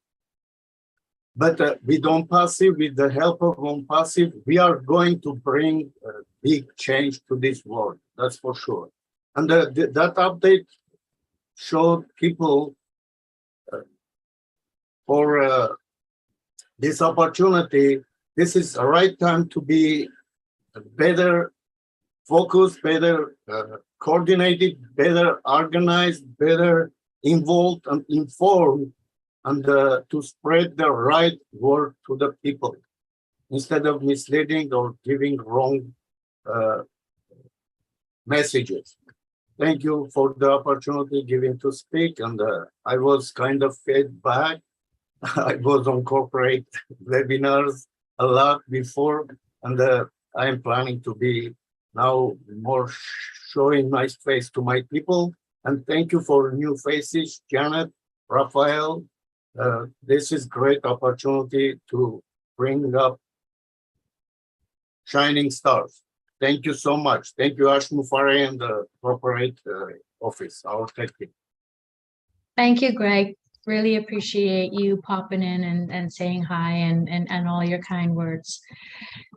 But with OnPassive, with the help of OnPassive, we are going to bring a big change to this world, that's for sure. And that update showed people for this opportunity. This is the right time to be better focused, better coordinated, better organized, better involved and informed, and to spread the right word to the people instead of misleading or giving wrong messages. Thank you for the opportunity given to speak. And I was kind of fed back. I was on corporate webinars a lot before, and I am planning to be now more showing my face to my people. And thank you for new faces, Janet, Raphael. This is great opportunity to bring up shining stars. Thank you so much. Thank you, Ash Mufare and the corporate office, our tech team. Thank you, Greg. Really appreciate you popping in and saying hi and all your kind words.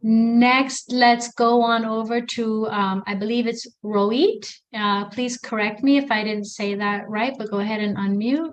Next, let's go on over to, I believe it's Rohit. Please correct me if I didn't say that right, but go ahead and unmute.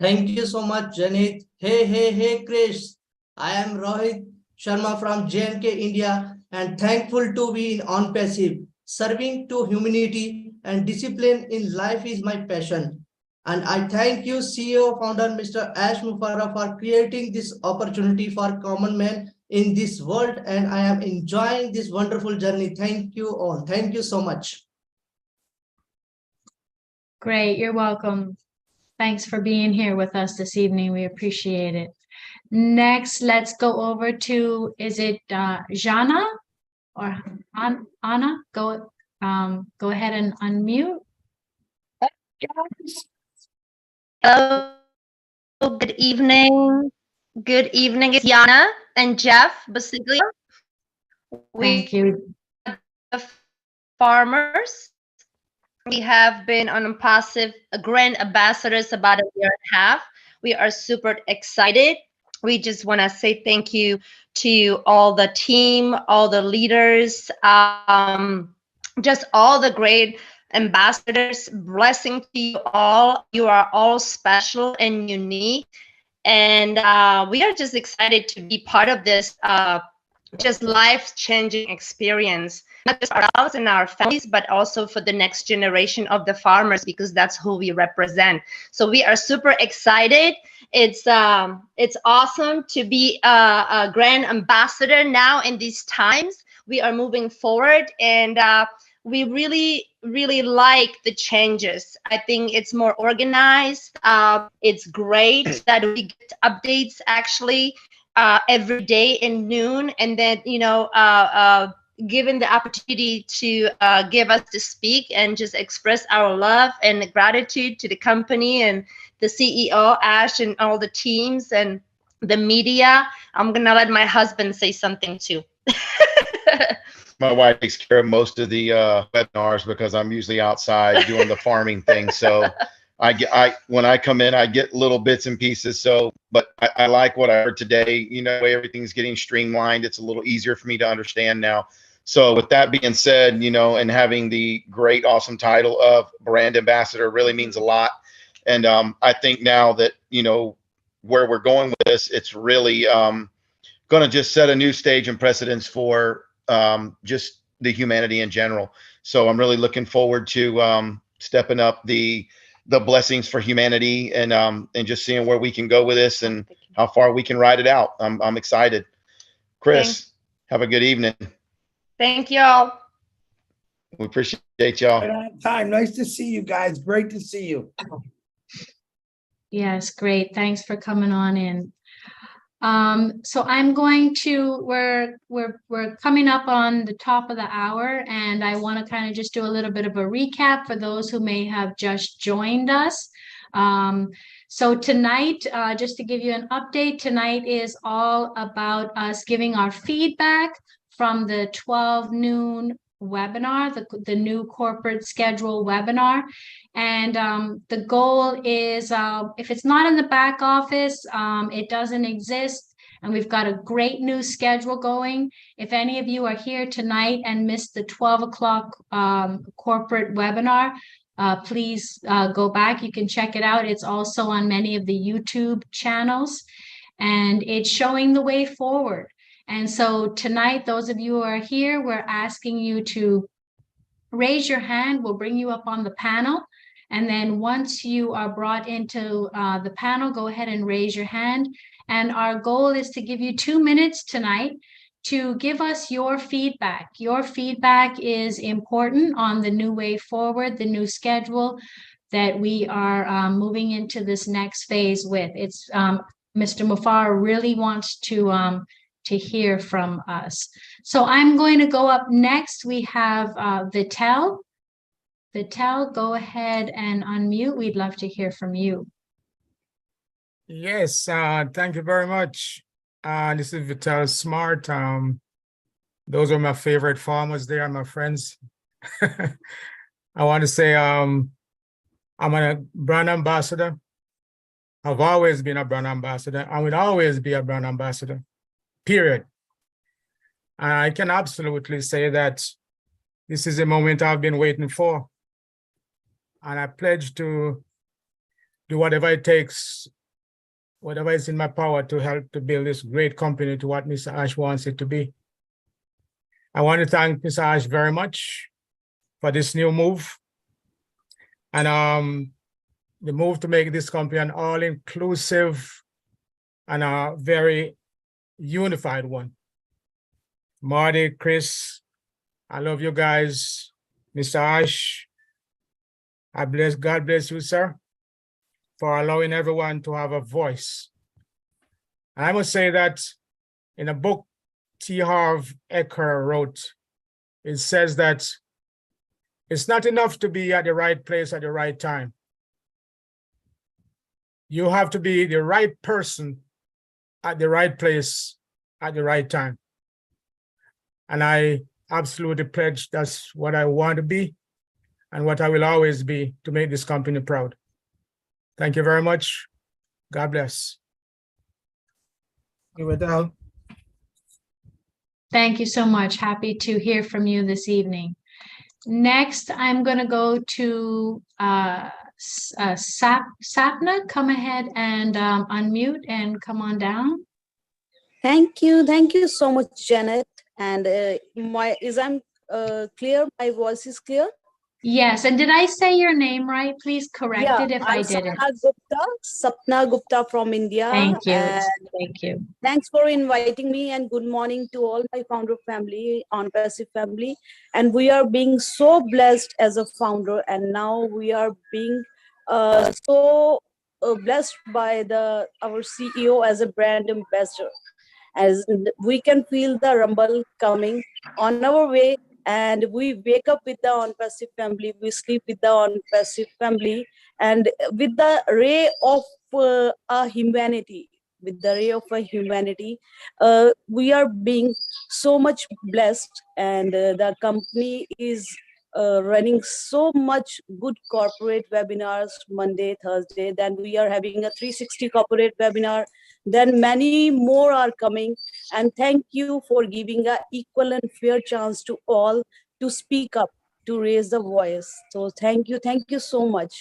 Thank you so much, Janet. Hey, Chris. I am Rohit Sharma from JNK, India, and thankful to be on passive. Serving to humanity and discipline in life is my passion. And I thank you, CEO, founder, Mr. Ash Mufareh, for creating this opportunity for common man in this world. And I am enjoying this wonderful journey. Thank you all. Thank you so much. Great, you're welcome. Thanks for being here with us this evening. We appreciate it. Next, let's go over to, is it Jana or Anna? Go ahead and unmute. Hello, good evening. Good evening. It's Yana and Jeff Basiglia. Thank you. The farmers. We have been on passive grand ambassadors about a year and a half. We are super excited. We just want to say thank you to all the team, all the leaders, just all the great ambassadors. Blessing to you all. You are all special and unique. And we are just excited to be part of this just life-changing experience, not just for ourselves and our families, but also for the next generation of the farmers, because that's who we represent. So we are super excited. It's awesome to be a grand ambassador now in these times. We are moving forward, and we really like the changes. I think it's more organized. It's great that we get updates actually every day in noon, and then given the opportunity to give us to speak and just express our love and gratitude to the company and the CEO Ash and all the teams and the media. I'm gonna let my husband say something too. My wife takes care of most of the webinars because I'm usually outside doing the farming thing. So when I come in, I get little bits and pieces. So, but I like what I heard today. You know, everything's getting streamlined. It's a little easier for me to understand now. So with that being said, you know, and having the great, awesome title of brand ambassador really means a lot. And I think now that, you know, where we're going with this, it's really going to just set a new stage and precedence for just the humanity in general. So I'm really looking forward to stepping up the blessings for humanity and just seeing where we can go with this and how far we can ride it out. I'm excited. Chris, have a good evening. Thank y'all. We appreciate y'all. Right on time. Nice to see you guys. Great to see you. Yes, great. Thanks for coming on in. So I'm going to, we're coming up on the top of the hour, and I want to kind of just do a little bit of a recap for those who may have just joined us. So tonight, just to give you an update, tonight is all about us giving our feedback from the 12 noon webinar, the new corporate schedule webinar. And the goal is, if it's not in the back office, it doesn't exist. And we've got a great new schedule going. If any of you are here tonight and missed the 12 o'clock corporate webinar, please go back. You can check it out. It's also on many of the YouTube channels, and it's showing the way forward. And so tonight, those of you who are here, we're asking you to raise your hand. We'll bring you up on the panel. And then once you are brought into the panel, go ahead and raise your hand. And our goal is to give you 2 minutes tonight to give us your feedback. Your feedback is important on the new way forward, the new schedule that we are moving into this next phase with. It's Mr. Mufara really wants to hear from us. So I'm going to go up next. We have Vitel. Vitel, go ahead and unmute. We'd love to hear from you. Yes, thank you very much. This is Vital Smart. Those are my favorite farmers. They are my friends. I want to say I'm a brand ambassador. I've always been a brand ambassador. I will always be a brand ambassador, period. And I can absolutely say that this is a moment I've been waiting for. And I pledge to do whatever it takes, whatever is in my power to help to build this great company to what Mr. Ash wants it to be. I want to thank Mr. Ash very much for this new move. And the move to make this company an all-inclusive and a very unified one. Marty, Chris, I love you guys. Mr. Ash, God bless you, sir, for allowing everyone to have a voice. And I must say that in a book T. Harv Eker wrote, it says that it's not enough to be at the right place at the right time. You have to be the right person at the right place at the right time. And I absolutely pledge that's what I want to be and what I will always be to make this company proud. Thank you very much. God bless. Thank you so much. Happy to hear from you this evening. Next, I'm going to go to Sapna. Come ahead and unmute and come on down. Thank you so much, Janet. And I'm clear? My voice is clear? Yes, and did I say your name right? Please correct it if I didn't. Sapna Gupta from India. Thank you. And thank you. Thanks for inviting me, and good morning to all my founder family, OnPassive family. And we are being so blessed as a founder, and now we are being so blessed by our CEO as a brand ambassador. As we can feel the rumble coming on our way, and we wake up with the OnPassive family, we sleep with the OnPassive family, and with the ray of humanity, we are being so much blessed, and the company is running so much good corporate webinars Monday, Thursday. Then we are having a 360 corporate webinar. Then many more are coming. And thank you for giving an equal and fair chance to all to speak up, to raise the voice. So thank you so much.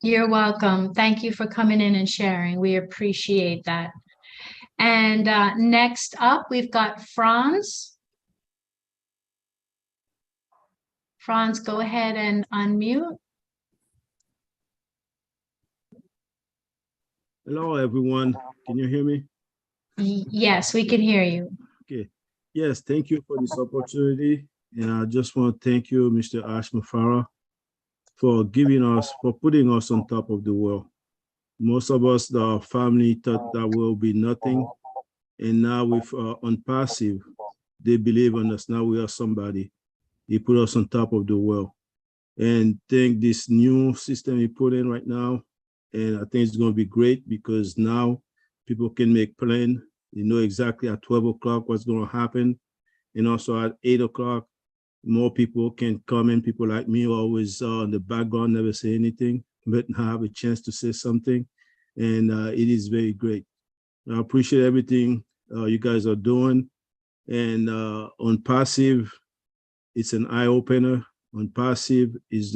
You're welcome. Thank you for coming in and sharing. We appreciate that. And next up, we've got Franz. Franz, go ahead and unmute. Hello, everyone. Can you hear me? Yes, we can hear you. Okay. Yes, thank you for this opportunity. And I just want to thank you, Mr. Ash Mufara, for putting us on top of the world. Most of us, the family, thought that will be nothing. And now with OnPassive, they believe in us. Now we are somebody. He put us on top of the world. And think this new system he put in right now, and I think it's going to be great because now people can make plans. You know exactly at 12 o'clock what's going to happen. And also at 8 o'clock, more people can come in. People like me always in the background, never say anything, but have a chance to say something. And it is very great. I appreciate everything you guys are doing. And OnPassive, it's an eye opener. OnPassive is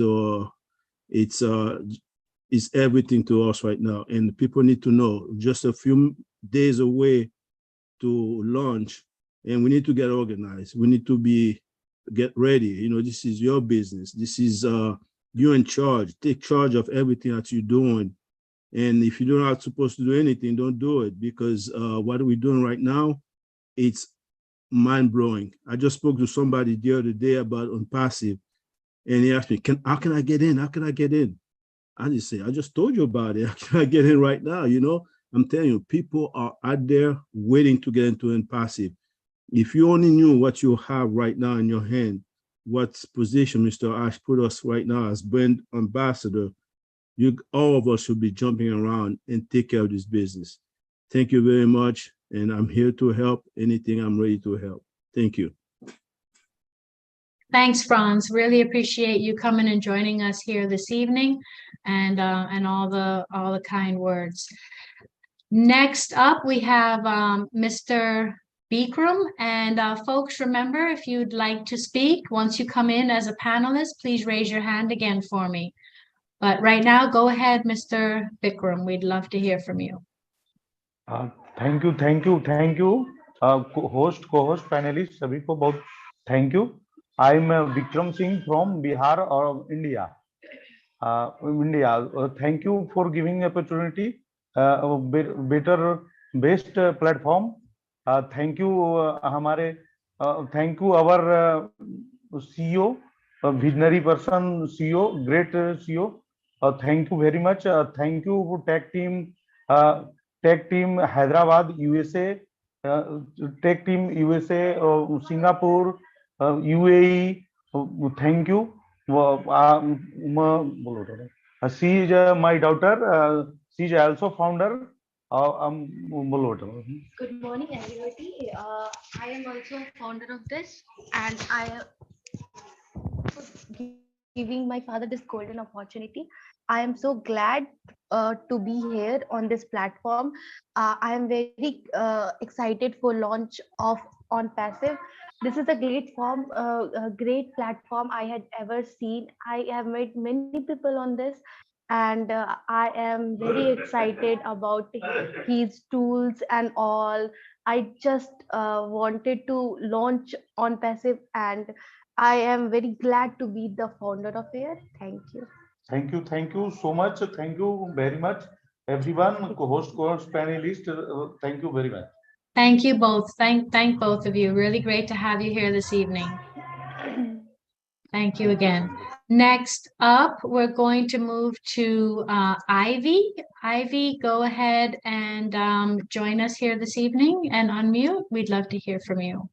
it's everything to us right now, and people need to know just a few days away to launch, and we need to get organized. We need to get ready. You know, this is your business. This is you're in charge. Take charge of everything that you're doing, and if you're not supposed to do anything, don't do it, because what we're doing right now it's mind-blowing. I just spoke to somebody the other day about OnPassive, and he asked me, how can I get in? How can I get in? I just say, I just told you about it. How can I get in right now? You know, I'm telling you, people are out there waiting to get into OnPassive. If you only knew what you have right now in your hand, what position Mr. Ash put us right now as brand ambassador, all of us should be jumping around and take care of this business. Thank you very much. And I'm here to help. Anything, I'm ready to help. Thank you. Thanks, Franz. Really appreciate you coming and joining us here this evening, and all the kind words. Next up, we have Mr. Bikram, and folks, remember, if you'd like to speak, once you come in as a panelist, please raise your hand again for me. But right now, go ahead, Mr. Bikram. We'd love to hear from you. Thank you. Co-host, panelists, सभी को बहुत thank you. I'm Vikram Singh from Bihar or India. Thank you for giving opportunity, best platform. Thank you, thank you our CEO, visionary person, CEO, great CEO. Thank you very much. Thank you for tech team Hyderabad, USA, tech team USA, Singapore, UAE. Thank you. She is my daughter. She is also founder. Good morning, everybody. I am also founder of this, and I am giving my father this golden opportunity. I am so glad to be here on this platform. I am very excited for launch of OnPassive. This is a great platform I had ever seen. I have met many people on this, and I am very excited about his tools and all. I just wanted to launch OnPassive, and I am very glad to be the founder of it. Thank you. Thank you so much. Thank you very much, everyone, co-host, panelist. Thank you very much. Thank you both. Thank both of you. Really great to have you here this evening. Thank you again. Next up, we're going to move to Ivy. Ivy, go ahead and join us here this evening and unmute. We'd love to hear from you.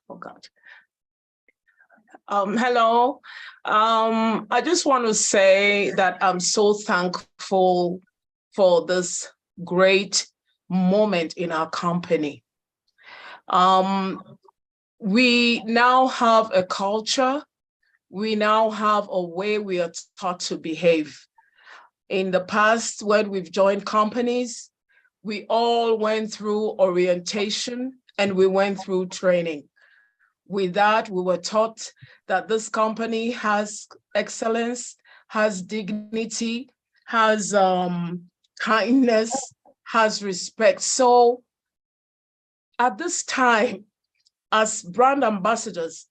Oh God. Hello. I just want to say that I'm so thankful for this great moment in our company. We now have a culture. We now have a way we are taught to behave. In the past, when we've joined companies, we all went through orientation and we went through training. With that, we were taught that this company has excellence, has dignity, has kindness, has respect. So at this time, as brand ambassadors,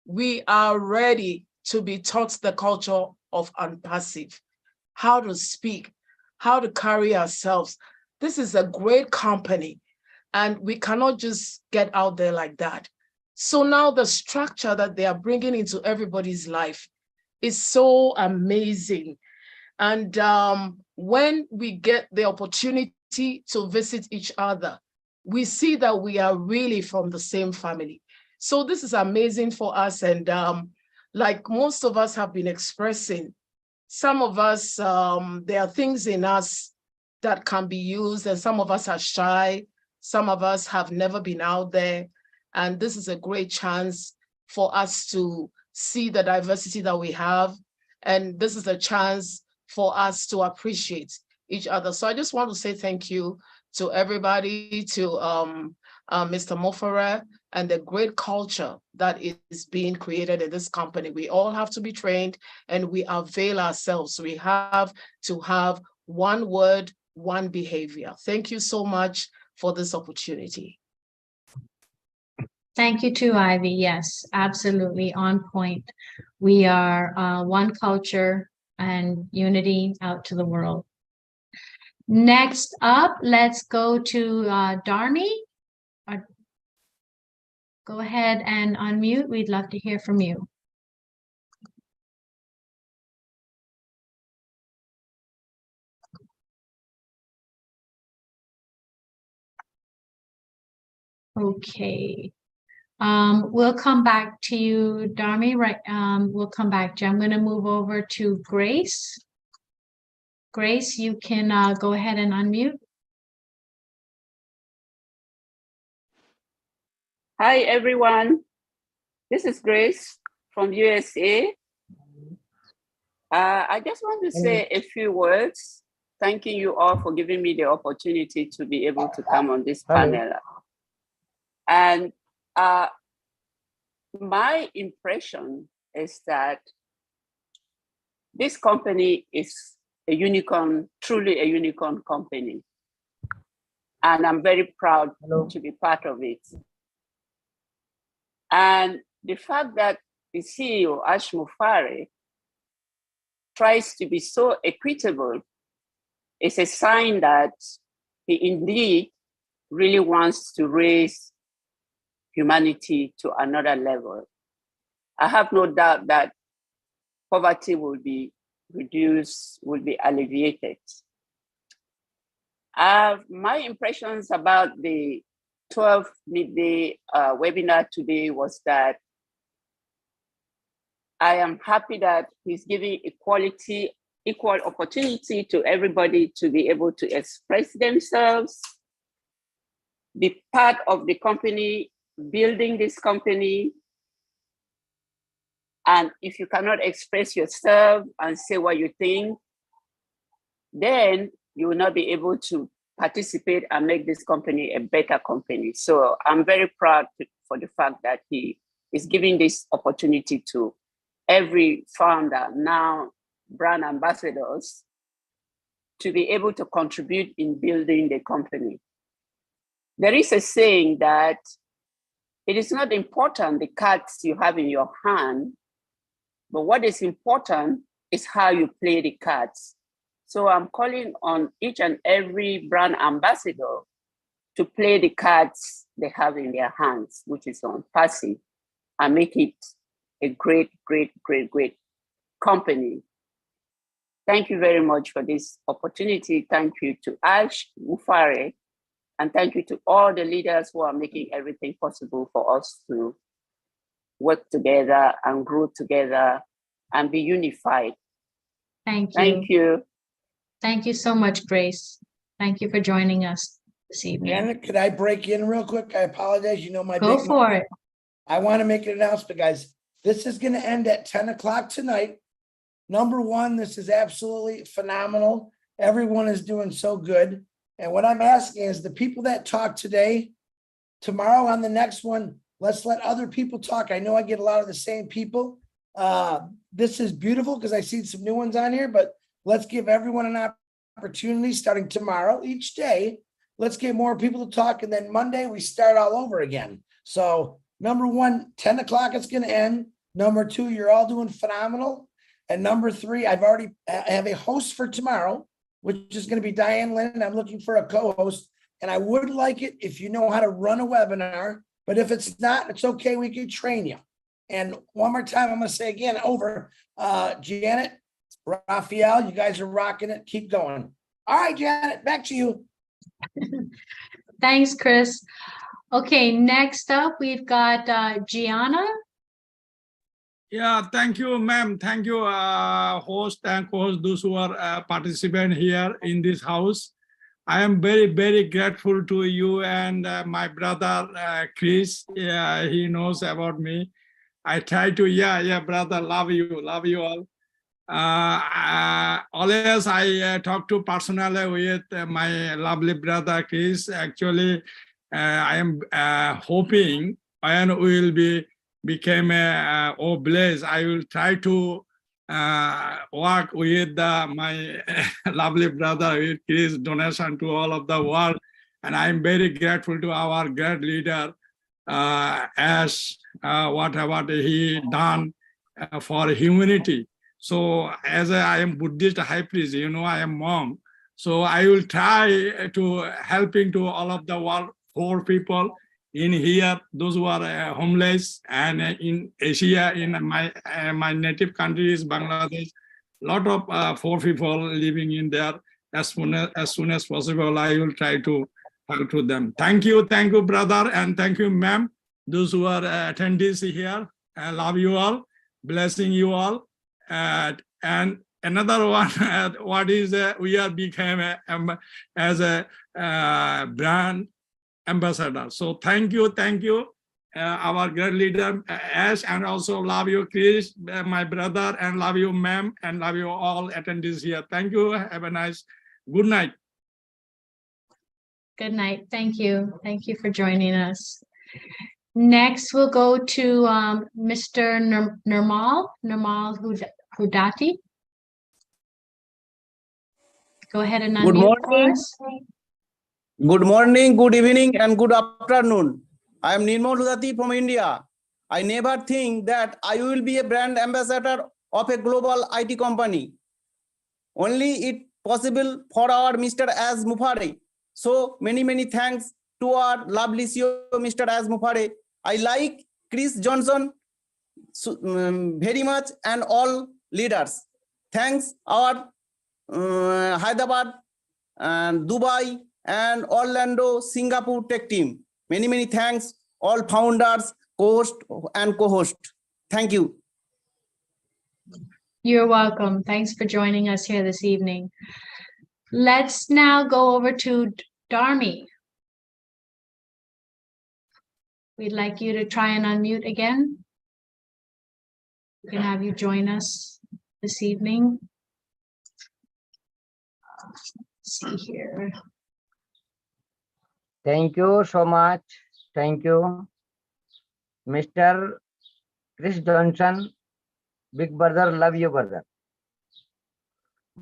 we are ready to be taught the culture of OnPassive, how to speak, how to carry ourselves. This is a great company, and we cannot just get out there like that. So now the structure that they are bringing into everybody's life is so amazing. And when we get the opportunity to visit each other, we see that we are really from the same family. So this is amazing for us. And like most of us have been expressing, some of us, there are things in us that can be used, and some of us are shy. Some of us have never been out there. And this is a great chance for us to see the diversity that we have. And this is a chance for us to appreciate each other. So I just want to say thank you to everybody, to Mr. Mofara, and the great culture that is being created in this company. We all have to be trained, and we avail ourselves. We have to have one word, one behavior. Thank you so much for this opportunity. Thank you too, Ivy. Yes, absolutely on point. We are one culture and unity out to the world. Next up, let's go to Darmi. Go ahead and unmute. We'd love to hear from you. Okay. We'll come back to you, Darmi. Right. We'll come back to you. I'm going to move over to Grace. Grace, you can go ahead and unmute. Hi, everyone. This is Grace from USA. I just want to say a few words, thanking you all for giving me the opportunity to be able to come on this panel. And my impression is that this company is a unicorn, truly a unicorn company. And I'm very proud to be part of it. And the fact that the CEO, Ash Mufareh, tries to be so equitable is a sign that he indeed really wants to raise humanity to another level. I have no doubt that poverty will be reduced, will be alleviated. My impressions about the 12 midday webinar today was that I am happy that he's giving equal opportunity to everybody to be able to express themselves, be part of the company, building this company. And if you cannot express yourself and say what you think, then you will not be able to participate and make this company a better company. So I'm very proud for the fact that he is giving this opportunity to every founder, now brand ambassadors, to be able to contribute in building the company. There is a saying that it is not important the cards you have in your hand, but what is important is how you play the cards. So I'm calling on each and every brand ambassador to play the cards they have in their hands, which is on passive, and make it a great, great, great, great company. Thank you very much for this opportunity. Thank you to Ash Mufareh, and thank you to all the leaders who are making everything possible for us to work together and grow together and be unified. Thank you. Thank you. Thank you so much, Grace. Thank you for joining us this evening. Janet, could I break in real quick? I apologize. You know my Go big for it. I want to make an announcement, guys. This is going to end at 10 o'clock tonight. Number one, this is absolutely phenomenal. Everyone is doing so good. And what I'm asking is the people that talk today, tomorrow on the next one, let's let other people talk. I know I get a lot of the same people. This is beautiful because I see some new ones on here, but let's give everyone an opportunity starting tomorrow, each day. Let's get more people to talk. And then Monday, we start all over again. So number one, 10 o'clock, it's going to end. Number two, you're all doing phenomenal. And number three, I have a host for tomorrow, which is going to be Diane Lynn. I'm looking for a co-host. And I would like it if you know how to run a webinar. But if it's not, it's okay. We can train you. And one more time, I'm going to say again, over, Janet, Raphael, you guys are rocking it. Keep going. All right, Janet, back to you. Thanks, Chris. Okay, next up, we've got Gianna. Yeah, thank you, ma'am. Thank you, host and co-host, those who are participant here in this house. I am very, very grateful to you and my brother, Chris. Yeah, he knows about me. I try to, brother, love you all. Always I talk to personally with my lovely brother Chris. Actually, I am hoping when we will became blessed. I will try to work with my lovely brother with Chris donation to all of the world, and I am very grateful to our great leader as whatever he done for humanity. So as I am Buddhist high priest, I am monk. So I will try to helping to all of the world, poor people in here, those who are homeless, and in Asia, in my native country is Bangladesh. Lot of poor people living in there. As soon as possible, I will try to help to them. Thank you, brother, and thank you, ma'am. Those who are attendees here, I love you all, blessing you all, and another one, what is we are became as a brand ambassador. So thank you, our great leader Ash, and also love you, Chris, my brother, and love you, ma'am, and love you all attendees here. Thank you. Have a nice good night. Good night. Thank you. Thank you for joining us. Next, we'll go to Mr. Nirmal Hudati. Go ahead and Good unmute for morning. us. Good morning, good evening, and good afternoon. I am Nirmal Hudati from India. I never think that I will be a brand ambassador of a global IT company. Only it possible for our Mr. Az Mufare. So many thanks to our lovely CEO, Mr. Az Mufare. I like Chris Johnson very much, and all leaders. Thanks our Hyderabad and Dubai and Orlando, Singapore tech team. Many thanks, all founders, co-host and co-host. Thank you. You're welcome. Thanks for joining us here this evening. Let's now go over to Dharmi. We'd like you to try and unmute again. We can have you join us this evening. Let's see here. Thank you so much. Thank you. Mr. Chris Johnson, big brother, love you, brother.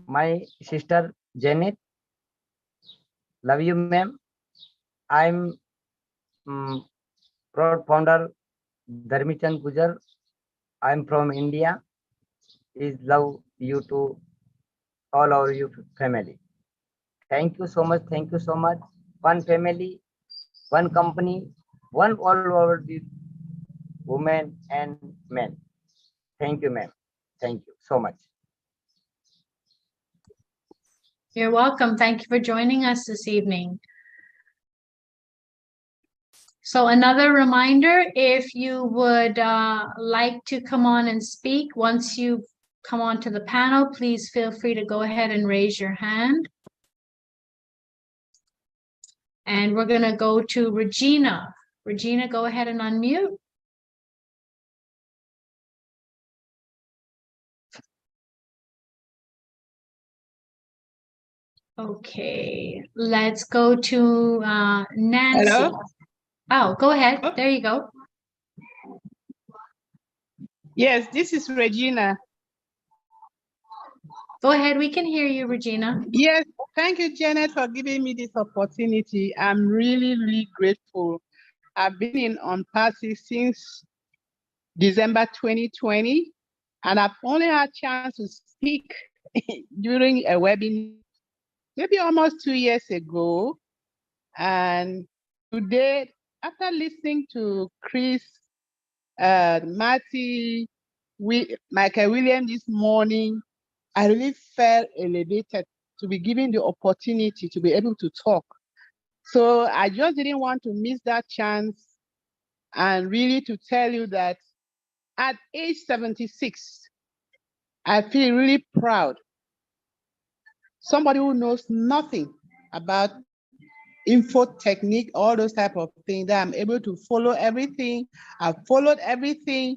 My sister Janet, love you, ma'am. I'm proud founder Dharmichand Gujar. I'm from India. Is love you to all of you family. Thank you so much. Thank you so much. One family, one company, one all over the women and men. Thank you, ma'am. Thank you so much. You're welcome. Thank you for joining us this evening. So another reminder, if you would like to come on and speak, once you come onto the panel, please feel free to go ahead and raise your hand. And we're going to go to Regina. Regina, go ahead and unmute. Okay, let's go to Nancy. Hello? Oh, go ahead. There you go. Yes, this is Regina. Go ahead. We can hear you, Regina. Yes, thank you, Janet, for giving me this opportunity. I'm really grateful. I've been in OnPassive since December 2020, and I've only had a chance to speak during a webinar maybe almost 2 years ago. And today, after listening to Chris, Marty, Michael Williams this morning, I really felt elevated to be given the opportunity to be able to talk. So I just didn't want to miss that chance, and really to tell you that at age 76, I feel really proud. Somebody who knows nothing about info technique, all those type of things, that I'm able to follow everything. I've followed everything,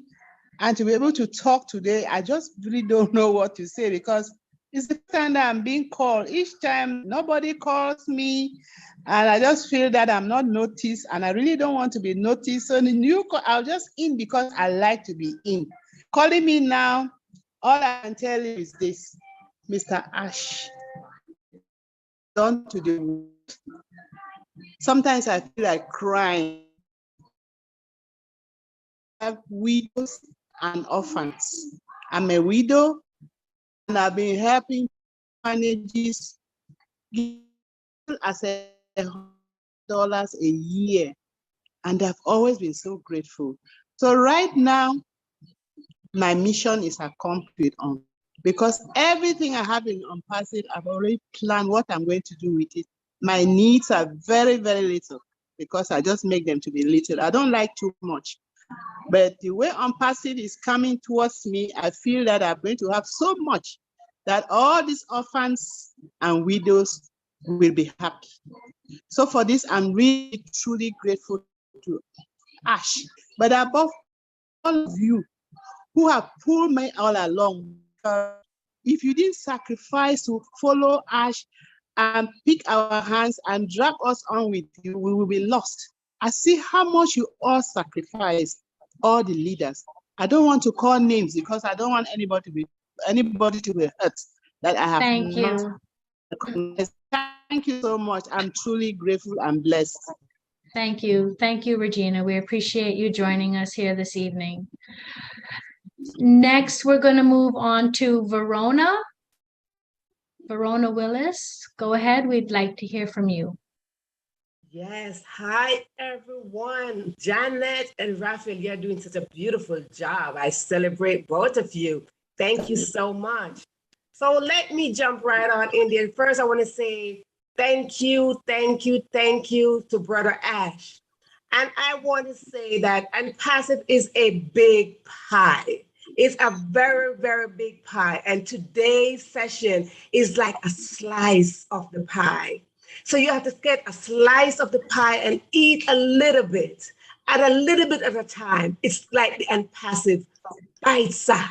and to be able to talk today, I just really don't know what to say, because it's the time that I'm being called. Each time nobody calls me, and I just feel that I'm not noticed, and I really don't want to be noticed. So the new call, I'll just in because I like to be in. Calling me now, all I can tell you is this, Mr. Ash, done to the sometimes I feel like crying. I have widows and orphans. I'm a widow, and I've been helping managers as $100 a year, and I've always been so grateful. So right now, my mission is accomplished on because everything I have in Unpassive, I've already planned what I'm going to do with it. My needs are very, very little because I just make them to be little. I don't like too much. But the way Unpassive is coming towards me, I feel that I'm going to have so much that all these orphans and widows will be happy. So for this, I'm really, truly grateful to Ash. But above all of you who have pulled me all along, if you didn't sacrifice to follow Ash and pick our hands and drag us on with you, we will be lost. I see how much you all sacrifice, all the leaders. I don't want to call names because I don't want anybody to be hurt that I have. Thank you. Thank you so much. I'm truly grateful and blessed. Thank you. Thank you, Regina. We appreciate you joining us here this evening. Next, we're going to move on to Verona. Verona Willis, go ahead. We'd like to hear from you. Yes, hi everyone. Janet and Raphael, you're doing such a beautiful job. I celebrate both of you. Thank you so much. So let me jump right on in there. First, I want to say thank you to Brother Ash. And I want to say that Unpassive is a big pie. It's a very, very big pie. And today's session is like a slice of the pie. So you have to get a slice of the pie and eat a little bit at a time. It's like the Unpassive bite size.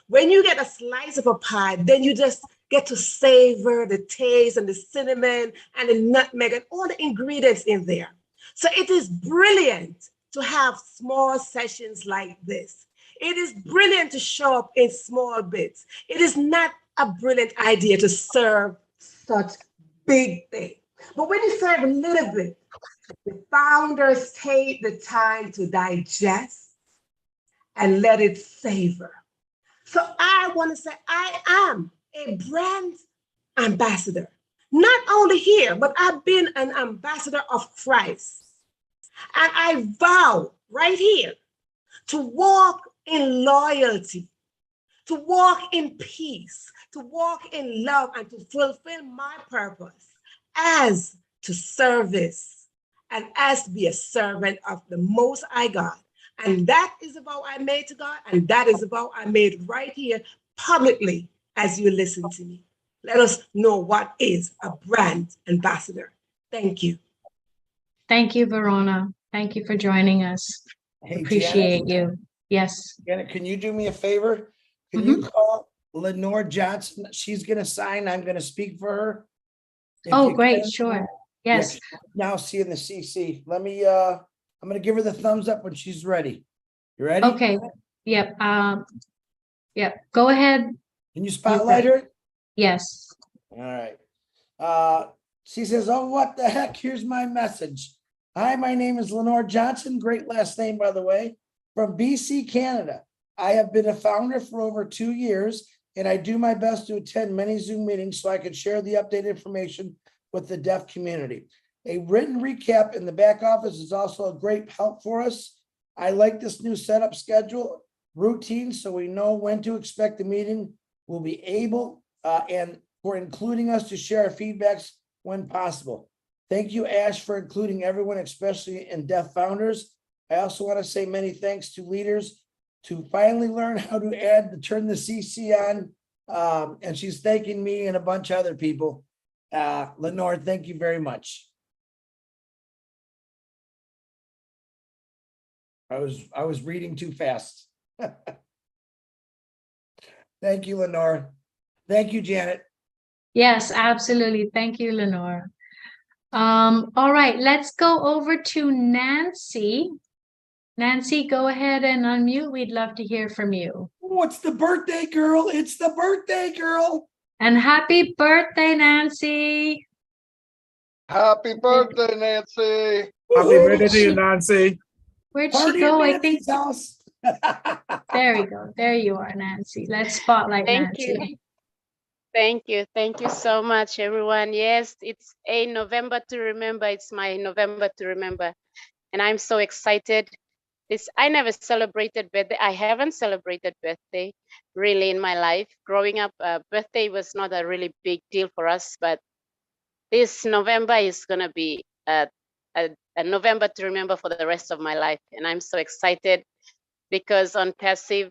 When you get a slice of a pie, then you just get to savor the taste and the cinnamon and the nutmeg and all the ingredients in there. So it is brilliant to have small sessions like this. It is brilliant to show up in small bits. It is not a brilliant idea to serve such big thing. But when you serve a little bit, the founders take the time to digest and let it savor. So I want to say I am a brand ambassador, not only here, but I've been an ambassador of Christ. And I vow right here to walk in loyalty, to walk in peace, to walk in love, and to fulfill my purpose as to service and as to be a servant of the Most High God. And that is a vow I made to God, and that is a vow I made right here publicly as you listen to me. Let us know what is a brand ambassador. Thank you. Thank you, Verona. Thank you for joining us. Hey, Appreciate Janet. you. Yes. Janet, can you do me a favor? Can you call Lenore Johnson? She's going to sign. I'm going to speak for her. If Oh, you great. can. Sure. Yeah, Yes. she's now see in the CC. Let me, I'm going to give her the thumbs up when she's ready. You ready? Okay. Yep. Yep. Go ahead. Can you spotlight her? Yes. All right. She says, oh, what the heck? Here's my message. Hi, my name is Lenore Johnson. Great last name, by the way, from BC, Canada. I have been a founder for over 2 years, and I do my best to attend many Zoom meetings so I can share the updated information with the deaf community. A written recap in the back office is also a great help for us. I like this new setup schedule routine so we know when to expect the meeting. We'll be able and for including us to share our feedbacks when possible. Thank you, Ash, for including everyone, especially in deaf founders. I also want to say many thanks to leaders to finally learn how to turn the CC on. And she's thanking me and a bunch of other people. Lenore, thank you very much. I was reading too fast. Thank you, Lenore. Thank you, Janet. Yes, absolutely. Thank you, Lenore. All right, let's go over to Nancy. Nancy, go ahead and unmute. We'd love to hear from you. Oh, it's the birthday girl. It's the birthday girl. And happy birthday, Nancy. Happy birthday, Nancy. Happy birthday to you, Nancy. Where'd Party she go? at I think. Nancy's house. There we go. There you are, Nancy. Let's spotlight Thank Nancy. you. Thank you. Thank you so much, everyone. Yes, it's a November to remember. It's my November to remember. And I'm so excited. I never celebrated birthday. I haven't celebrated birthday really in my life. Growing up, birthday was not a really big deal for us, but this November is going to be a November to remember for the rest of my life. And I'm so excited because on Passive,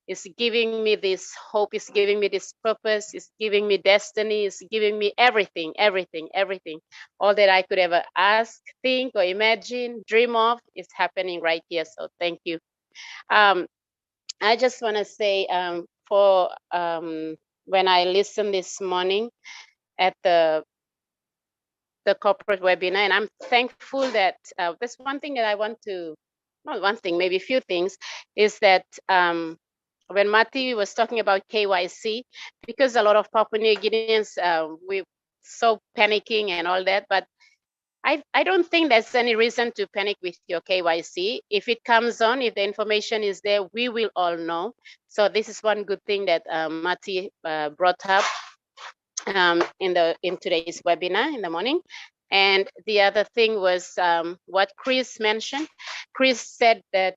it's giving me this hope, it's giving me this purpose, it's giving me destiny, it's giving me everything, everything, everything. All that I could ever ask, think, or imagine, dream of is happening right here. So thank you. I just want to say when I listened this morning at the corporate webinar, and I'm thankful that there's one thing that I want to, not one thing, maybe a few things, is that when Mati was talking about KYC, because a lot of Papua New Guineans, we're so panicking and all that, but I don't think there's any reason to panic with your KYC. If it comes on, if the information is there, we will all know. So this is one good thing that Mati brought up in today's webinar in the morning. And the other thing was what Chris mentioned. Chris said that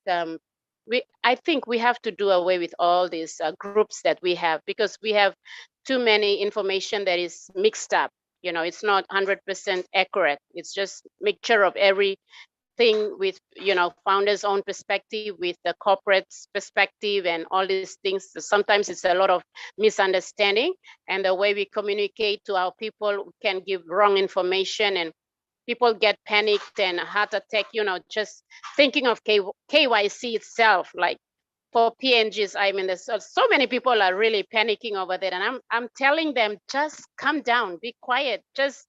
I think we have to do away with all these groups that we have, because we have too many information that is mixed up. You know, it's not 100% accurate. It's just mixture of everything with, you know, founders' own perspective, with the corporate's perspective, and all these things. Sometimes it's a lot of misunderstanding, and the way we communicate to our people can give wrong information, and people get panicked and a heart attack, you know, just thinking of KYC itself. Like for PNGs, I mean, there's so many people are really panicking over there, and I'm telling them, just calm down, be quiet, just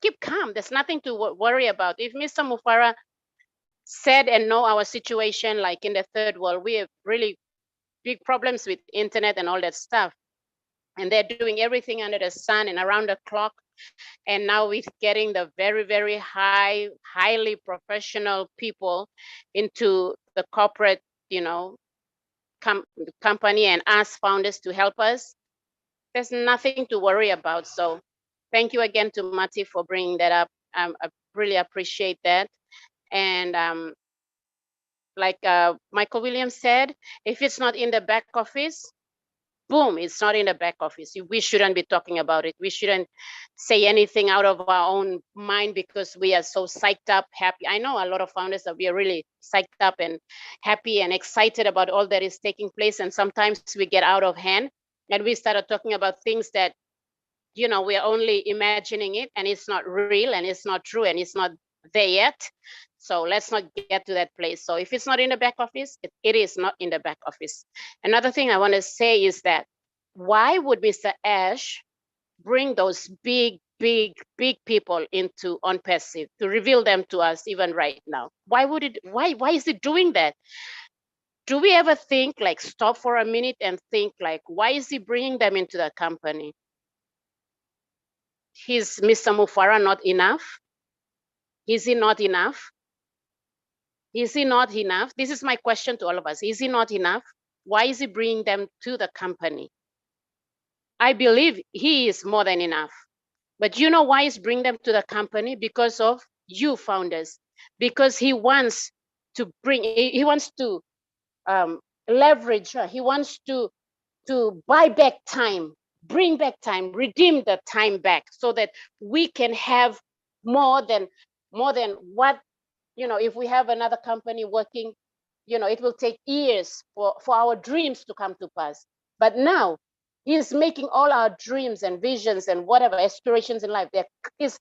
keep calm. There's nothing to worry about. If Mr. Mufara said and know our situation, like in the third world, we have really big problems with internet and all that stuff, and they're doing everything under the sun and around the clock. And now we're getting the very, very highly professional people into the corporate, you know, company, and us founders to help us. There's nothing to worry about. So thank you again to Mati for bringing that up. I really appreciate that. And like Michael Williams said, if it's not in the back office, boom, it's not in the back office. We shouldn't be talking about it. We shouldn't say anything out of our own mind because we are so psyched up, happy. I know a lot of founders that we are really psyched up and happy and excited about all that is taking place. And sometimes we get out of hand and we started talking about things that, you know, we're only imagining it, and it's not real, and it's not true, and it's not there yet. So let's not get to that place. So if it's not in the back office, it is not in the back office. Another thing I want to say is that why would Mr. Ash bring those big people into OnPassive to reveal them to us even right now? Why would it? Why is it doing that? Do we ever think, like, stop for a minute and think, like, why is he bringing them into the company? Is Mr. Mufara not enough? Is he not enough? Is he not enough? This is my question to all of us. Is he not enough? Why is he bringing them to the company? I believe he is more than enough. But you know why he's bringing them to the company? Because of you founders. Because he wants to leverage, he wants to buy back time, bring back time, redeem the time back, so that we can have more than what, you know, if we have another company working, you know, it will take years for our dreams to come to pass. But now he's making all our dreams and visions and whatever aspirations in life, he's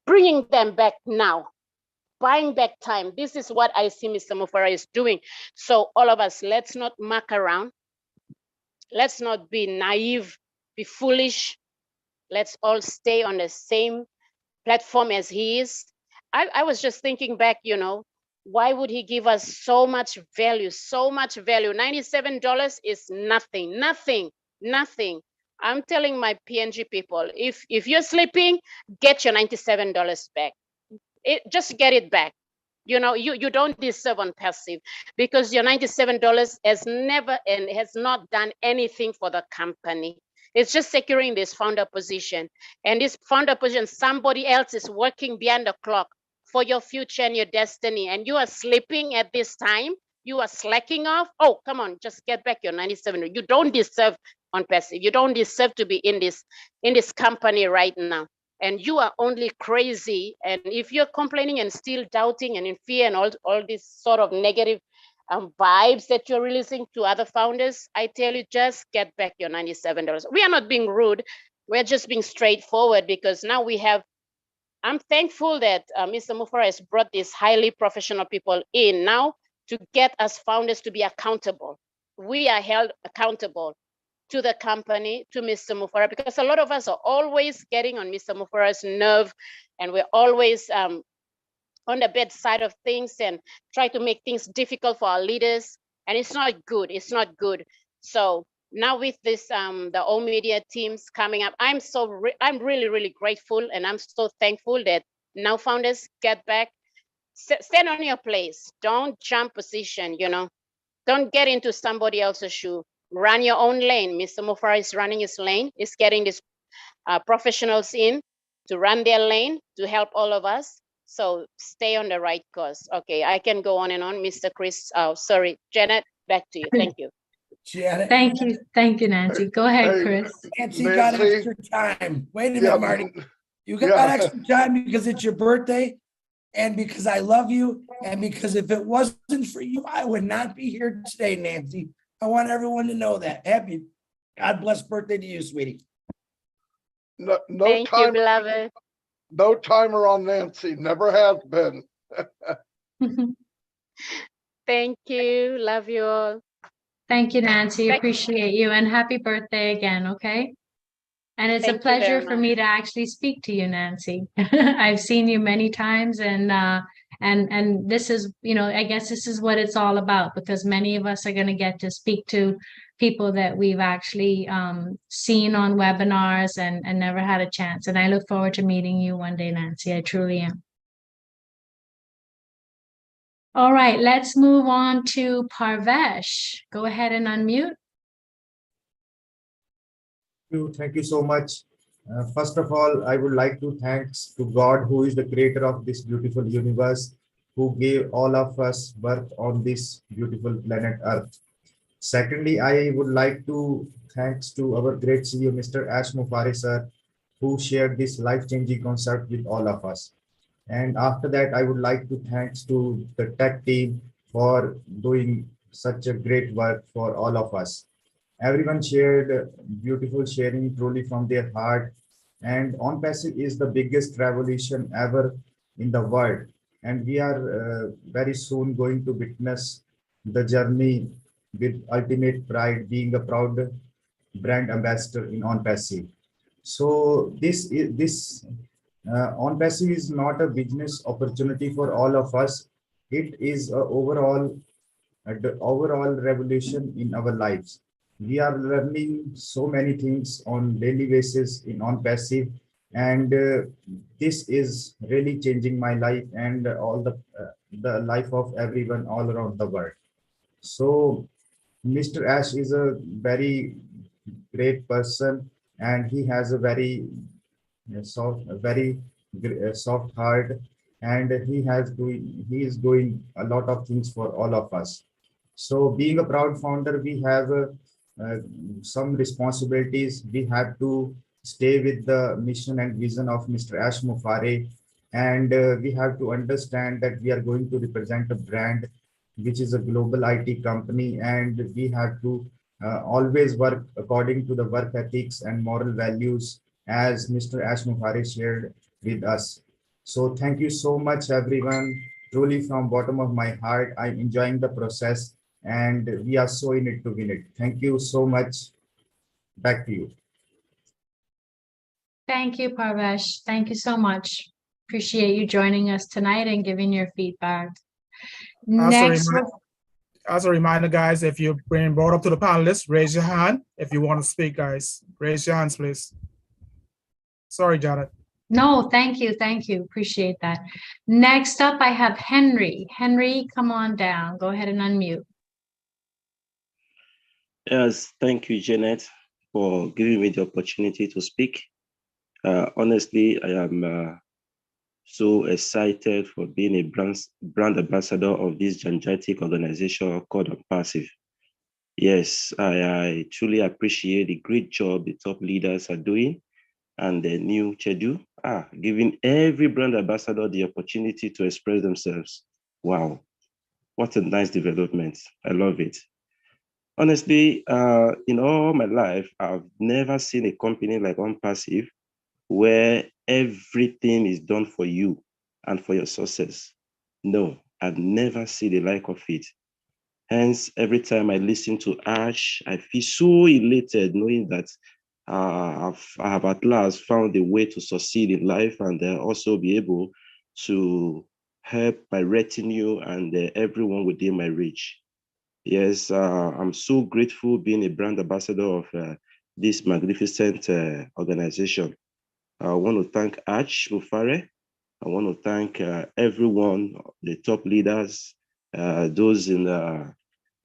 bringing them back now, buying back time. This is what I see Mr. Mufara is doing. So all of us, let's not muck around. Let's not be naive, be foolish. Let's all stay on the same platform as he is. I was just thinking back, you know, why would he give us so much value, so much value? $97 is nothing, nothing, nothing. I'm telling my PNG people, if you're sleeping, get your $97 back. Just get it back. You know, you don't deserve on passive, because your $97 has never and has not done anything for the company. It's just securing this founder position. And this founder position, somebody else is working beyond the clock for your future and your destiny. And you are sleeping at this time. You are slacking off. Oh, come on, just get back your $97. You don't deserve on passive. You don't deserve to be in this company right now. And you are only crazy. And if you're complaining and still doubting and in fear and all this sort of negative vibes that you're releasing to other founders, I tell you, just get back your $97. We are not being rude. We're just being straightforward, because now we have, I'm thankful that Mr. Mufara has brought these highly professional people in now to get us founders to be accountable. We are held accountable to the company, to Mr. Mufara, because a lot of us are always getting on Mr. Mufara's nerve, and we're always on the bad side of things and try to make things difficult for our leaders. And it's not good. It's not good. So now with this, the all media teams coming up, I'm really, really grateful, and I'm so thankful that now founders get back, stand on your place. Don't jump position, you know, don't get into somebody else's shoe. Run your own lane. Mr. Mufara is running his lane. He's getting these professionals in to run their lane to help all of us. So stay on the right course. Okay, I can go on and on. Mr. Chris, sorry, Janet, back to you. Thank you. Janet. Thank you, Nancy. Go ahead, Hey, Chris. Nancy got Nancy. extra time. Wait a minute, Yeah, Marty. You got yeah. extra time because it's your birthday, and because I love you, and because if it wasn't for you, I would not be here today, Nancy. I want everyone to know that. Happy, God bless birthday to you, sweetie. No Thank you, time, beloved. no timer on Nancy, never has been. Thank you. Love you all. Thank you, Nancy. Thank- Appreciate you, and happy birthday again, okay? And it's Thank a you pleasure very for me to actually speak to you, Nancy. I've seen you many times, and this is, you know, I guess this is what it's all about, because many of us are going to get to speak to people that we've actually seen on webinars and never had a chance. And I look forward to meeting you one day, Nancy. I truly am. All right, let's move on to Parvesh. Go ahead and unmute. Thank you so much. First of all, I would like to thanks to God, who is the creator of this beautiful universe, who gave all of us birth on this beautiful planet Earth. Secondly, I would like to thanks to our great CEO, Mr. Ash Mufare sir, who shared this life-changing concept with all of us. And after that, I would like to thanks to the tech team for doing such a great work for all of us. Everyone shared beautiful sharing truly from their heart. And OnPassive is the biggest revolution ever in the world. And we are very soon going to witness the journey with ultimate pride, being a proud brand ambassador in OnPassive. So this OnPassive is not a business opportunity for all of us. It is the overall revolution in our lives. We are learning so many things on daily basis in OnPassive, and this is really changing my life and all the life of everyone all around the world. So Mr. Ash is a very great person, and he has a very soft heart, and he is doing a lot of things for all of us. So being a proud founder, we have some responsibilities. We have to stay with the mission and vision of Mr. Ash Mufare, and we have to understand that we are going to represent a brand which is a global IT company, and we have to always work according to the work ethics and moral values as Mr. Ash Mufare shared with us. So thank you so much, everyone. Truly from bottom of my heart, I'm enjoying the process, and we are so in it to win it. Thank you so much. Back to you. Thank you, Parvesh. Thank you so much. Appreciate you joining us tonight and giving your feedback. Next, As a reminder, guys, if you're being brought up to the panelists, raise your hand if you want to speak, guys. Raise your hands, please. Sorry, Janet. No, thank you. Thank you. Appreciate that. Next up, I have Henry. Henry, come on down. Go ahead and unmute. Yes, thank you, Janet, for giving me the opportunity to speak. Honestly, I am so excited for being a brand ambassador of this gigantic organization called OnPassive. Yes, I truly appreciate the great job the top leaders are doing and the new Chedu, giving every brand ambassador the opportunity to express themselves. Wow, what a nice development. I love it. Honestly, in all my life, I've never seen a company like OnPassive where everything is done for you and for your success. No, I've never seen the like of it. Hence, every time I listen to Ash, I feel so elated knowing that I have at last found a way to succeed in life and also be able to help my retinue and everyone within my reach. Yes, I'm so grateful being a brand ambassador of this magnificent organization. I want to thank Ash Mufare. I want to thank everyone, the top leaders, those in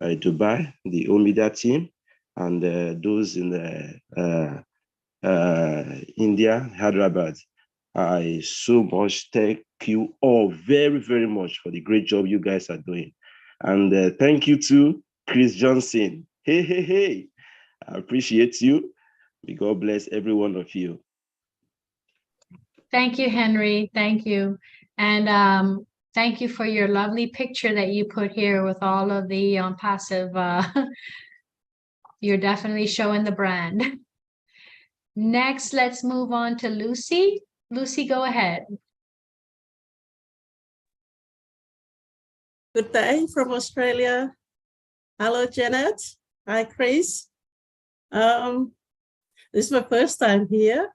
Dubai, the Omida team, and those in India, Hyderabad. I so much thank you all very, very much for the great job you guys are doing. And thank you to Chris Johnson. Hey, hey, hey. I appreciate you. May God bless every one of you. Thank you, Henry. Thank you. And thank you for your lovely picture that you put here with all of the OnPassive. You're definitely showing the brand. Next, let's move on to Lucy. Lucy, go ahead. Good day from Australia. Hello, Janet. Hi, Chris. This is my first time here,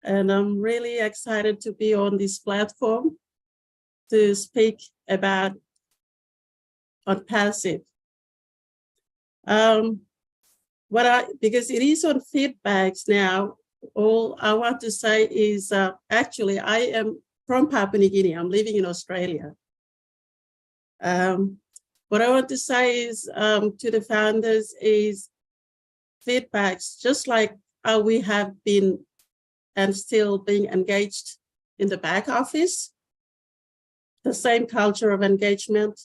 and I'm really excited to be on this platform to speak about OnPassive. Because it is on feedbacks now, all I want to say is actually I am from Papua New Guinea. I'm living in Australia. What I want to say is to the founders is feedbacks, just like how we have been and still being engaged in the back office, the same culture of engagement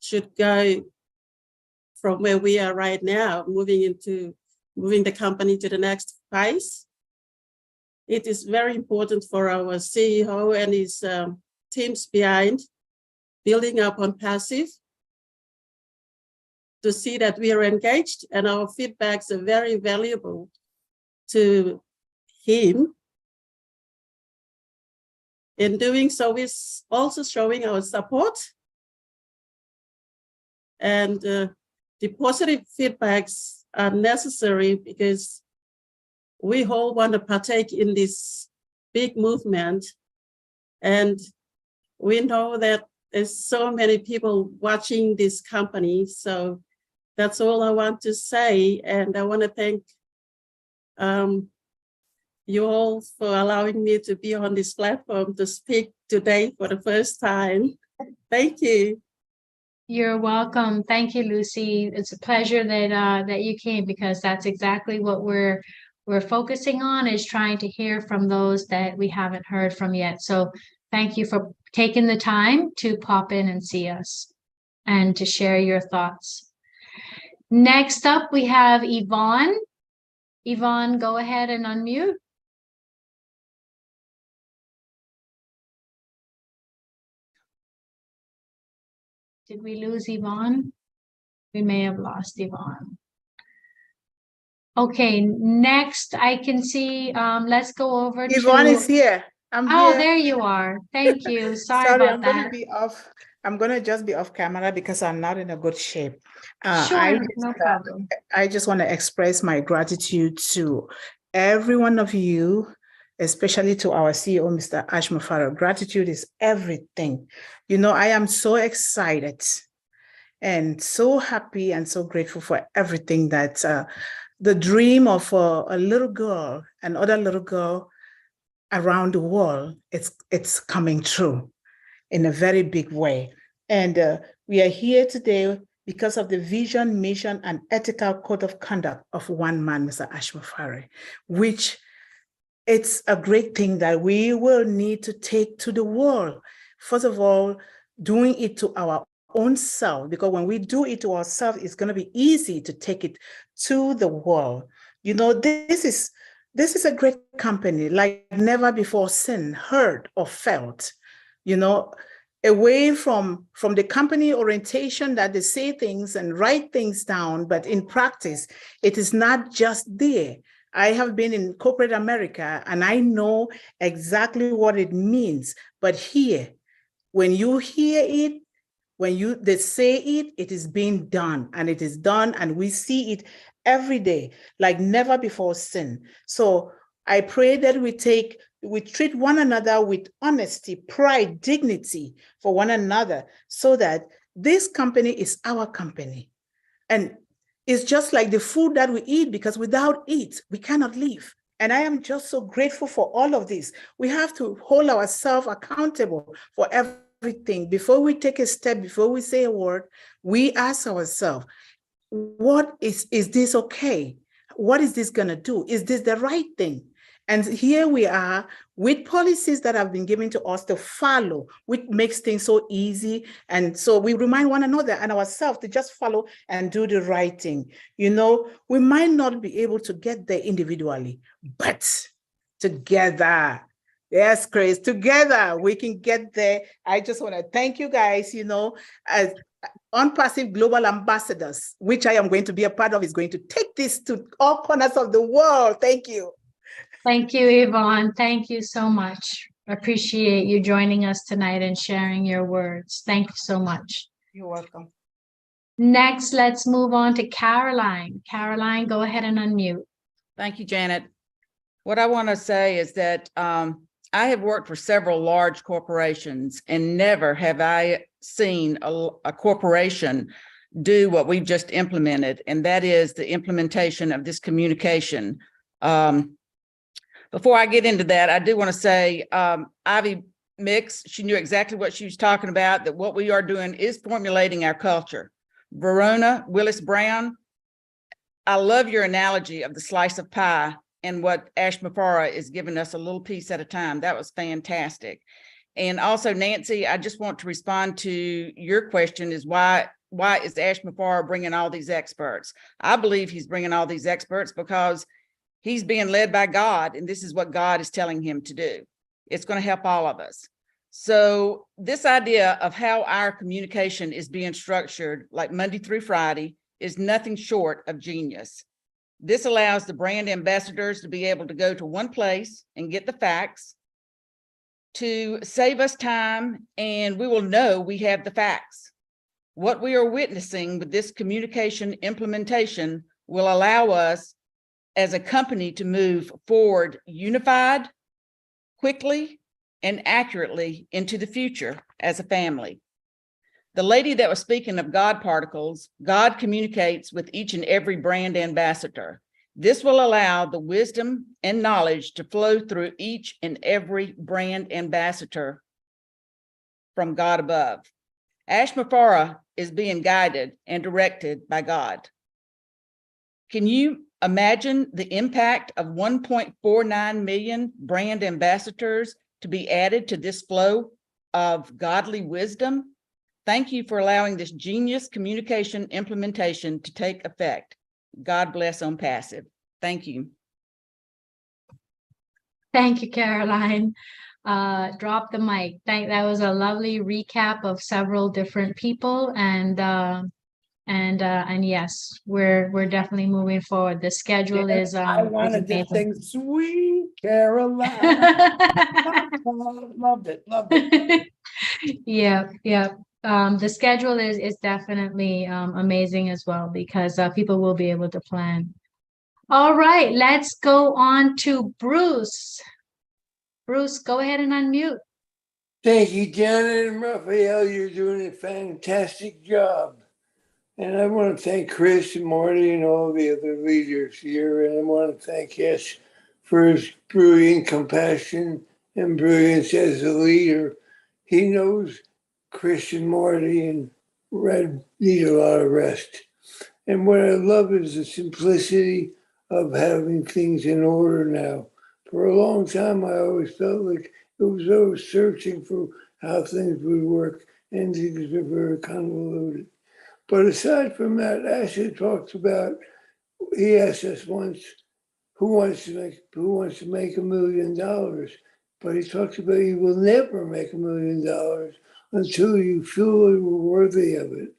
should go from where we are right now, moving the company to the next phase. It is very important for our CEO and his teams behind building up OnPassive to see that we are engaged and our feedbacks are very valuable to him. In doing so, we're also showing our support, and the positive feedbacks are necessary because we all want to partake in this big movement, and we know that there's so many people watching this company. So that's all I want to say, and I want to thank you all for allowing me to be on this platform to speak today for the first time. Thank you. You're welcome. Thank you, Lucy. It's a pleasure that you came, because that's exactly what we're focusing on, is trying to hear from those that we haven't heard from yet. So thank you for taking the time to pop in and see us and to share your thoughts. Next up, we have Yvonne. Yvonne, go ahead and unmute. Did we lose Yvonne? We may have lost Yvonne. Okay, next I can see, let's go over to— Yvonne is here. I'm Oh, here. there you are. Thank you. Sorry Sorry, about I'm gonna that. be off. I'm gonna just be off camera because I'm not in a good shape. Sure, no problem. I just want to express my gratitude to every one of you, especially to our CEO, Mr. Ash Mufare. Gratitude is everything. You know, I am so excited and so happy and so grateful for everything that the dream of a little girl, another little girl around the world, it's coming true in a very big way. And we are here today because of the vision, mission, and ethical code of conduct of one man, Mr. Ashmafari, which it's a great thing that we will need to take to the world. First of all, doing it to our own self, because when we do it to ourselves, it's going to be easy to take it to the world. You know, this is a great company like never before seen, heard, or felt. You know, away from the company orientation that they say things and write things down, but in practice, it is not just there. I have been in corporate America and I know exactly what it means. But here, when you hear it, when they say it, it is being done, and it is done, and we see it every day like never before seen. So I pray that we treat one another with honesty, pride, dignity for one another, so that this company is our company. And it's just like the food that we eat, because without it, we cannot live. And I am just so grateful for all of this. We have to hold ourselves accountable for everything. Before we take a step, before we say a word, we ask ourselves, what is this okay? What is this gonna do? Is this the right thing? And here we are with policies that have been given to us to follow, which makes things so easy. And so we remind one another and ourselves to just follow and do the right thing. You know, we might not be able to get there individually, but together, yes, Chris, together we can get there. I just want to thank you guys, you know, as OnPassive Global Ambassadors, which I am going to be a part of, is going to take this to all corners of the world. Thank you. Thank you, Yvonne. Thank you so much. Appreciate you joining us tonight and sharing your words. Thank you so much. You're welcome. Next, let's move on to Caroline. Caroline, go ahead and unmute. Thank you, Janet. What I want to say is that I have worked for several large corporations, and never have I seen a corporation do what we've just implemented, and that is the implementation of this communication. Before I get into that, I do want to say Ivy Mix, she knew exactly what she was talking about, that what we are doing is formulating our culture. Verona Willis Brown, I love your analogy of the slice of pie and what Ashmafara is giving us a little piece at a time. That was fantastic. And also, Nancy, I just want to respond to your question, is why is Ashmafara bringing all these experts? I believe he's bringing all these experts because he's being led by God, and this is what God is telling him to do. It's going to help all of us. So this idea of how our communication is being structured, like Monday through Friday, is nothing short of genius. This allows the brand ambassadors to be able to go to one place and get the facts, to save us time, and we will know we have the facts. What we are witnessing with this communication implementation will allow us as a company to move forward unified, quickly, and accurately into the future as a family. The lady that was speaking of God particles, God communicates with each and every brand ambassador. This will allow the wisdom and knowledge to flow through each and every brand ambassador from God above. Ashmafara is being guided and directed by God. Can you imagine the impact of 1.49 million brand ambassadors to be added to this flow of godly wisdom? Thank you for allowing this genius communication implementation to take effect. God bless OnPassive. Thank you. Thank you, Caroline. Drop the mic. That was a lovely recap of several different people, and yes, we're definitely moving forward. The schedule is I wanted to sing Sweet Caroline. Loved it. Yeah. The schedule is definitely amazing as well, because people will be able to plan. All right, let's go on to Bruce. Bruce, go ahead and unmute. Thank you, Janet and Raphael. You're doing a fantastic job. And I want to thank Chris and Marty and all the other leaders here. And I want to thank Yes for his brilliant compassion and brilliance as a leader. He knows Chris and Marty and Red need a lot of rest. And what I love is the simplicity of having things in order now. For a long time, I always felt like it was always searching for how things would work, and things are very convoluted. But aside from that, Asher talks about, he asked us once, who wants to make $1 million? But he talks about you will never make $1 million until you feel you were worthy of it.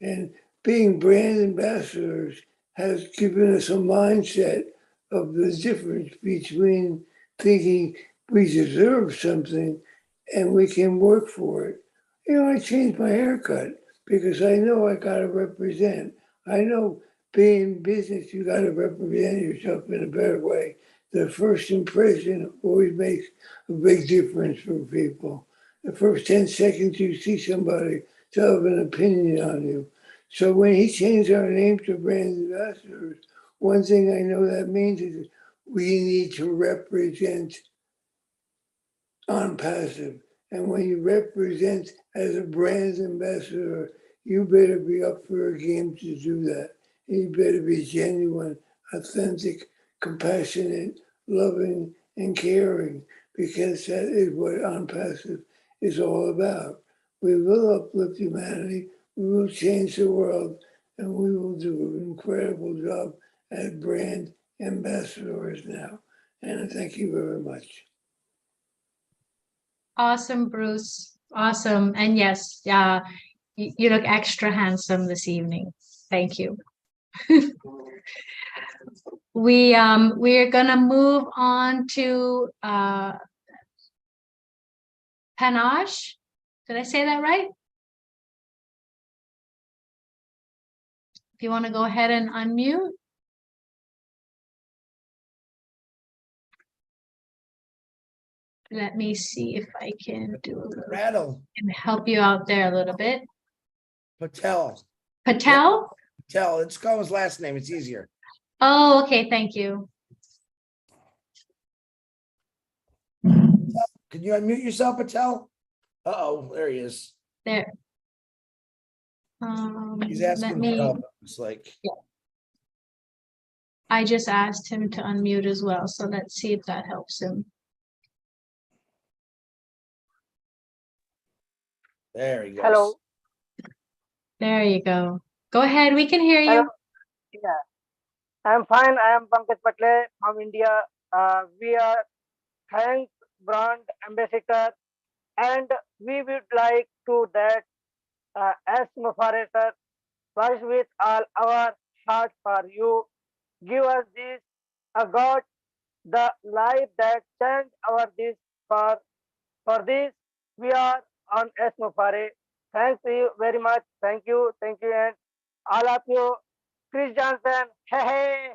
And being brand ambassadors has given us a mindset of the difference between thinking we deserve something and we can work for it. You know, I changed my haircut because I know I got to represent. I know being in business, you got to represent yourself in a better way. The first impression always makes a big difference for people. The first 10 seconds you see somebody, they'll have an opinion on you. So when he changed our name to Brand Ambassadors, one thing I know that means is we need to represent on passive. And when you represent as a brand ambassador, you better be up for a game to do that. And you better be genuine, authentic, compassionate, loving, and caring, because that is what On Passive is all about. We will uplift humanity, we will change the world, and we will do an incredible job as brand ambassadors now. And I thank you very much. Awesome, Bruce. Awesome. And yes, you look extra handsome this evening. Thank you. We're gonna move on to Panache. Did I say that right? If you want to go ahead and unmute. Let me see if I can do a little Rattle. and help you out there a little bit. Patel. Patel? Patel. Let's call his last name. It's easier. Oh, okay. Thank you. Can you unmute yourself, Patel? Uh-oh, there he is. There. He's asking for help. It's like, yeah. I just asked him to unmute as well. So let's see if that helps him. there he goes. Hello. There you go. Go ahead. We can hear you. Hello. Yeah, I'm fine. I am Pankaj Patle from India. We are thanks brand ambassador, and we would like to that as moderator, first with all our heart for you, give us this God, the life that changed our this for this we are on Esmofare. Thank you very much. Thank you, and all of you, Chris Johnson. Hey.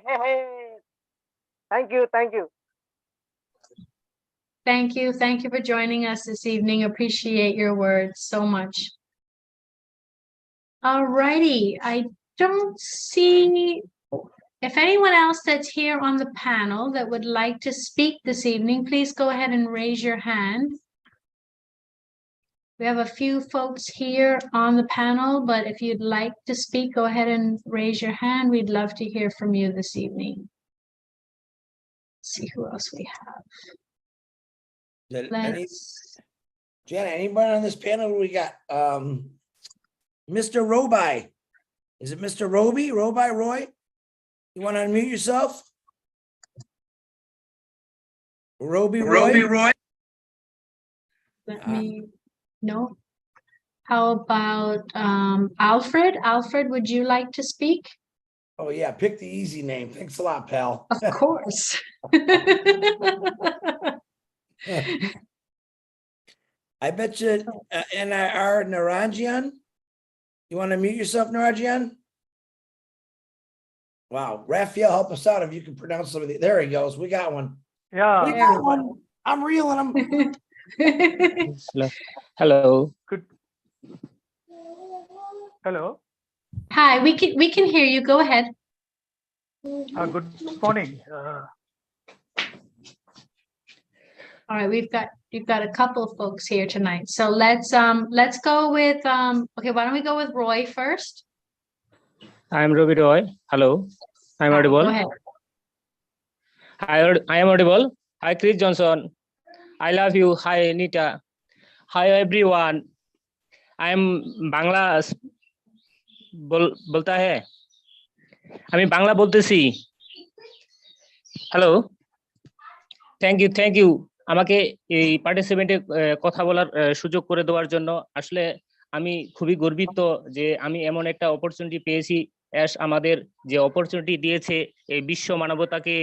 Thank you. Thank you. Thank you for joining us this evening. Appreciate your words so much. All righty. I don't see if anyone else that's here on the panel that would like to speak this evening, please go ahead and raise your hand. We have a few folks here on the panel, but if you'd like to speak, go ahead and raise your hand. We'd love to hear from you this evening. Let's see who else we have. Janet, anybody on this panel? We got Mr. Roby. Is it Mr. Roby? Roy? You want to unmute yourself? Roby Roy? Let me know. How about Alfred? Alfred, would you like to speak? Oh yeah, pick the easy name. Thanks a lot, pal. Of course. I bet you NIR Naranjian. You want to mute yourself, Naranjian? Wow, Raphael, help us out if you can pronounce some of the. There he goes. We got one. Yeah. We got one. I'm reeling him. Hello. Hello. Hi, we can hear you. Go ahead. Good morning. All right, we've got a couple of folks here tonight. So let's go with okay, why don't we go with Roy first? I'm Ruby Roy. Hello. I'm Hi, audible. go ahead. I am audible. Hi, Chris Johnson. I love you. Hi, Anita. Hi, everyone. I'm Bangla बोलता है আমি বাংলা বলতেছি hello thank you আমাকে এই পার্টিসিপেন্টে কথা বলার সুযোগ করে দেওয়ার জন্য আসলে আমি খুবই গর্বিত যে আমি এমন একটা অপরচুনিটি পেয়েছি অ্যাশ আমাদের যে অপরচুনিটি দিয়েছে এই বিশ্ব মানবতাকে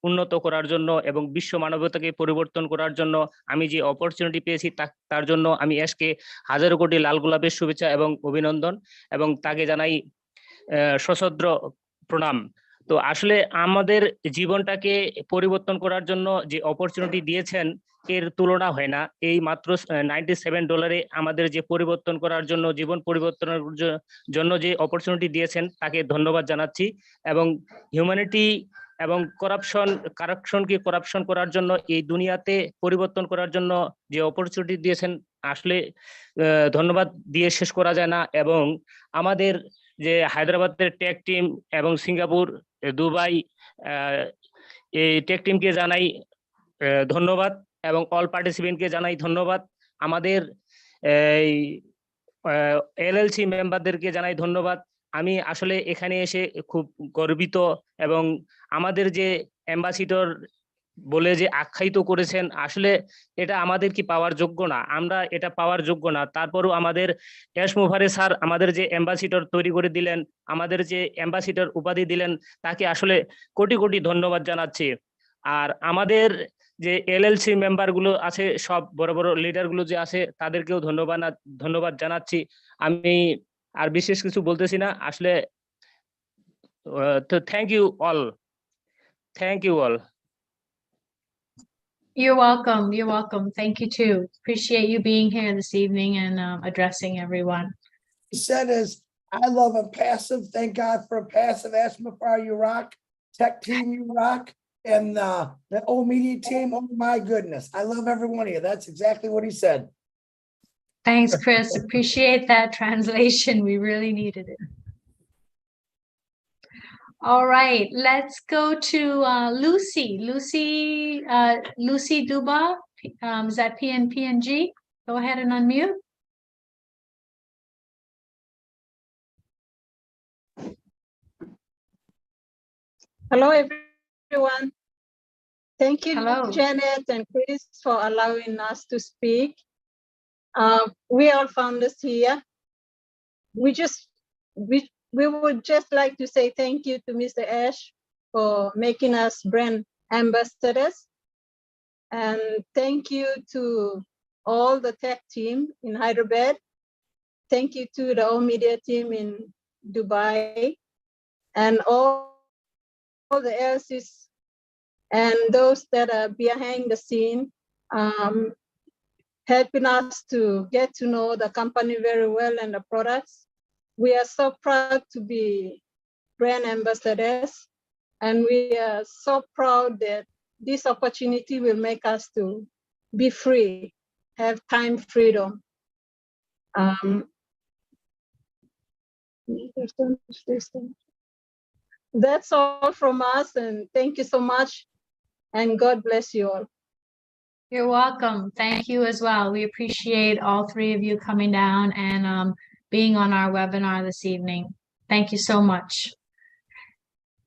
উন্নত করার জন্য এবং বিশ্ব মানবতাকে পরিবর্তন করার জন্য আমি যে অপরচুনিটি পেয়েছি তার জন্য আমি অ্যাশকে হাজারো কোটি লাল গোলাপের শুভেচ্ছা এবং অভিনন্দন এবং তাকে জানাই সশ্রদ্ধ প্রণাম তো আসলে আমাদের জীবনটাকে পরিবর্তন করার জন্য যে অপরচুনিটি দিয়েছেন এর তুলনা হয় না এই মাত্র $97 আমাদের যে পরিবর্তন করার জন্য জীবন পরিবর্তনের জন্য যে অপরচুনিটি দিয়েছেন তাকে ধন্যবাদ জানাচ্ছি এবং হিউম্যানিটি এবং কারাপশন করার জন্য এই দুনিয়াতে পরিবর্তন করার জন্য যে অপরচুনিটি দিয়েছেন আসলে ধন্যবাদ দিয়ে শেষ করা যায় না এবং আমাদের যে হায়দ্রাবাদের টেক টিম এবং সিঙ্গাপুর দুবাই এই টেক টিমকে জানাই ধন্যবাদ এবং অল পার্টিসিপেন্টকে জানাই ধন্যবাদ আমাদের এই এলএলসি মেম্বারদেরকে জানাই ধন্যবাদ আমি আসলে এখানে এসে খুব গর্বিত এবং আমাদের যে অ্যাম্বাসিডর বলে যে আখ্যায়িত করেছেন আসলে এটা আমাদের কি পাওয়ার যোগ্য না আমরা এটা পাওয়ার যোগ্য না তারপরও আমাদের এস মুভারে স্যার আমাদের যে অ্যাম্বাসিডর তৈরি করে দিলেন আমাদের যে অ্যাম্বাসিডর উপাধি দিলেন তাকে আসলে কোটি কোটি ধন্যবাদ জানাচ্ছি আর আমাদের যে এলএলসি মেম্বার গুলো আছে সব বড় বড় লিডার গুলো যে আছে তাদেরকেও ধন্যবাদ জানাচ্ছি আমি আর বিশেষ কিছু বলতেছি না আসলে তো thank you all You're welcome. You're welcome. Thank you too. Appreciate you being here this evening and addressing everyone. He said is, I love Impassive. Thank God for Impassive. Asmafar, you rock. Tech team, you rock. And the old media team, oh my goodness. I love every one of you. That's exactly what he said. Thanks, Chris. Appreciate that translation. We really needed it. All right, let's go to Lucy. Lucy Duba, is that PNG? Go ahead and unmute. Hello, everyone. Thank you, Hello. Janet and Chris, for allowing us to speak. We are founders here. We would just like to say thank you to Mr. Ash for making us brand ambassadors. And thank you to all the tech team in Hyderabad. Thank you to the all media team in Dubai and all the LCs and those that are behind the scene, helping us to get to know the company very well and the products. We are so proud to be brand ambassadors, and we are so proud that this opportunity will make us to be free, have time freedom. That's all from us, and thank you so much, and God bless you all. You're welcome. Thank you as well. We appreciate all three of you coming down and being on our webinar this evening. Thank you so much.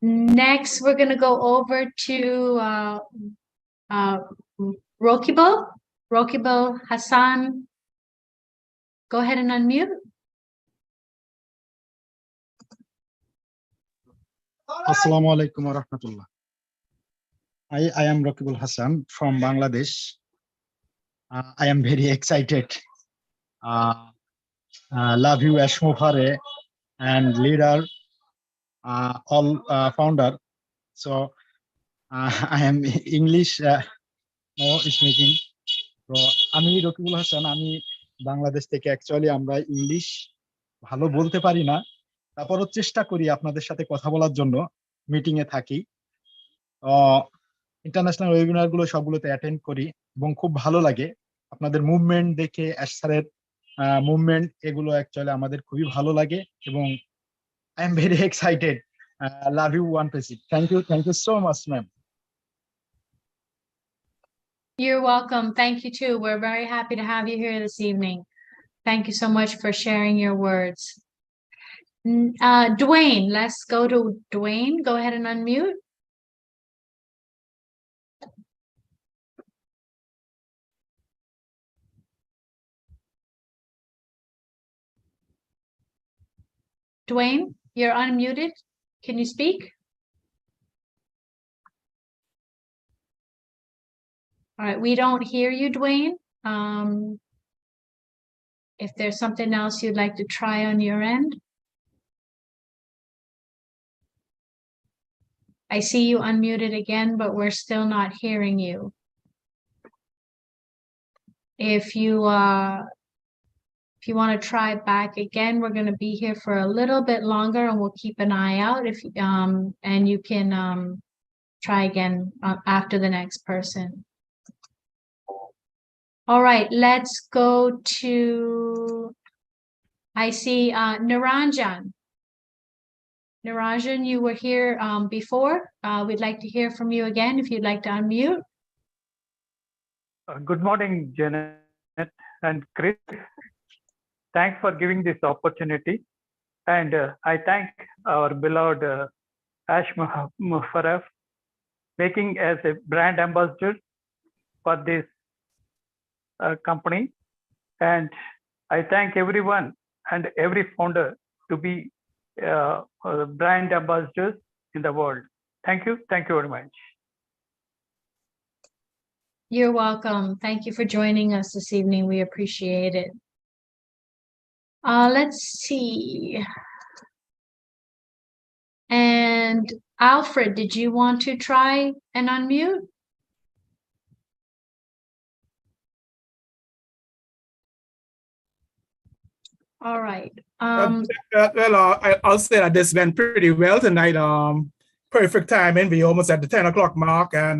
Next, we're going to go over to Rokibul Hassan. Go ahead and unmute. Assalamu alaikum wa rahmatullah. I am Rokibul Hassan from Bangladesh. I am very excited. Love you, Ash Mufareh, and leader, all founder. So I am English no speaking. So আমি রকিবুল হাসান আমি বাংলাদেশ থেকে actually আমরা English ভালো বলতে পারি না তারপরও চেষ্টা করি আপনাদের সাথে কথা বলার জন্য, মিটিং এ থাকি, ইন্টারন্যাশনাল ওয়েবিনার গুলো সবগুলোতে অ্যাটেন্ড করি এবং খুব ভালো লাগে আপনাদের মুভমেন্ট দেখে, অ্যাশ স্যারের মুভমেন্ট, এগুলো অ্যাকচুয়ালি আমাদের খুবই ভালো লাগে এবং I am very excited. Love you one পেসি। Thank you so much ma'am. You're welcome. Thank you too. We're very happy to have you here this evening. Thank you so much for sharing your words. Dwayne, let's go to Dwayne. Go ahead and unmute. Dwayne, you're unmuted. Can you speak? All right, we don't hear you, Dwayne. If there's something else you'd like to try on your end. I see you unmuted again, but we're still not hearing you. If you want to try back again, we're going to be here for a little bit longer and we'll keep an eye out if and you can try again after the next person. All right, let's go to, I see Niranjan. Niranjan, you were here before. We'd like to hear from you again if you'd like to unmute. Good morning, Janet and Chris. Thanks for giving this opportunity. And I thank our beloved Ash Mufarraf making as a brand ambassador for this company. And I thank everyone and every founder to be brand ambassadors in the world. Thank you very much. You're welcome. Thank you for joining us this evening. We appreciate it. Let's see. And Alfred, did you want to try and unmute? All right. I'll say that this went pretty well tonight. Perfect timing. We almost at the 10 o'clock mark. And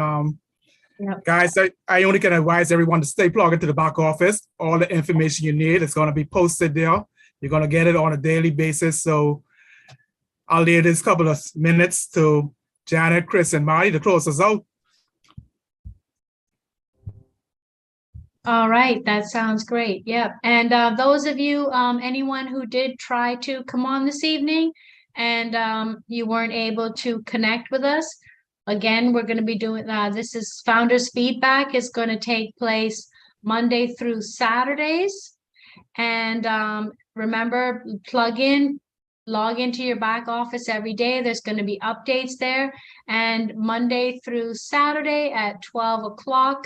guys, I only can advise everyone to stay plugged into the back office. All the information you need is going to be posted there. You're going to get it on a daily basis. So I'll leave this couple of minutes to Janet, Chris, and Marty to close us out. All right, that sounds great. Yep. And those of you, anyone who did try to come on this evening and you weren't able to connect with us, again, we're going to be doing this is Founders Feedback is going to take place Monday through Saturdays. And remember, log into your back office every day. There's going to be updates there. And Monday through Saturday at 12 o'clock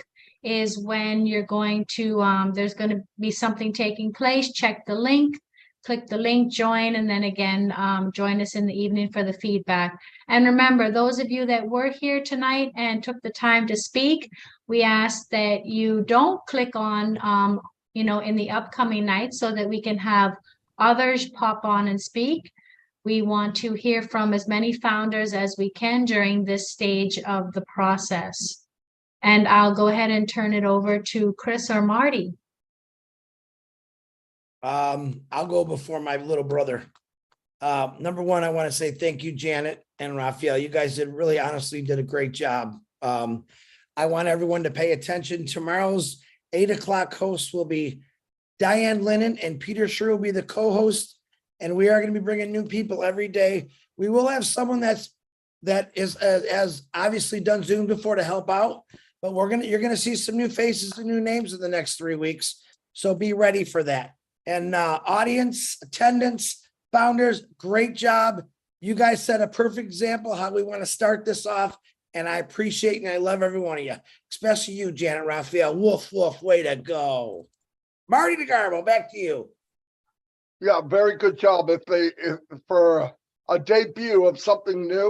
is when you're going to, there's going to be something taking place. Check the link, click the link, join, and then again, join us in the evening for the feedback. And remember, those of you that were here tonight and took the time to speak, we ask that you don't click on, in the upcoming night so that we can have others pop on and speak. We want to hear from as many founders as we can during this stage of the process. And I'll go ahead and turn it over to Chris or Marty. I'll go before my little brother. Number one, I want to say thank you, Janet and Raphael. You guys honestly did a great job. I want everyone to pay attention. Tomorrow's 8 o'clock host will be Diane Lennon, and Peter Sure will be the co-host. And we are going to be bringing new people every day. We will have someone that has obviously done Zoom before to help out, but you're going to see some new faces and new names in the next 3 weeks. So be ready for that. And audience, attendance, founders, great job. You guys set a perfect example how we want to start this off. And I appreciate and I love every one of you, especially you, Janet, Raphael. Woof, woof, way to go. Marty DeGarmo, back to you. Yeah, very good job. For a debut of something new,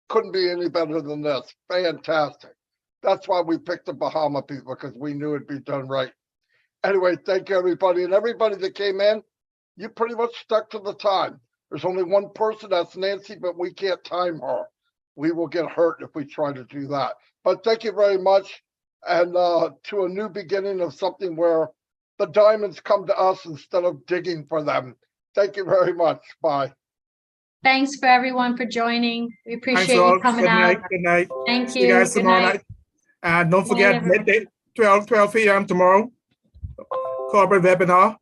couldn't be any better than this. Fantastic. That's why we picked the Bahama people, because we knew it'd be done right. Anyway, thank you, everybody. And everybody that came in, you pretty much stuck to the time. There's only one person, that's Nancy, but we can't time her. We will get hurt if we try to do that. But thank you very much. And to a new beginning of something where the diamonds come to us instead of digging for them. Thank you very much. Bye. Thanks for everyone for joining. We appreciate Thanks all. you coming Good night. out. Good night. Thank See you you. guys Good tomorrow night. night. And don't Night, forget, everyone. midday, 12 p.m. tomorrow. Corporate webinar.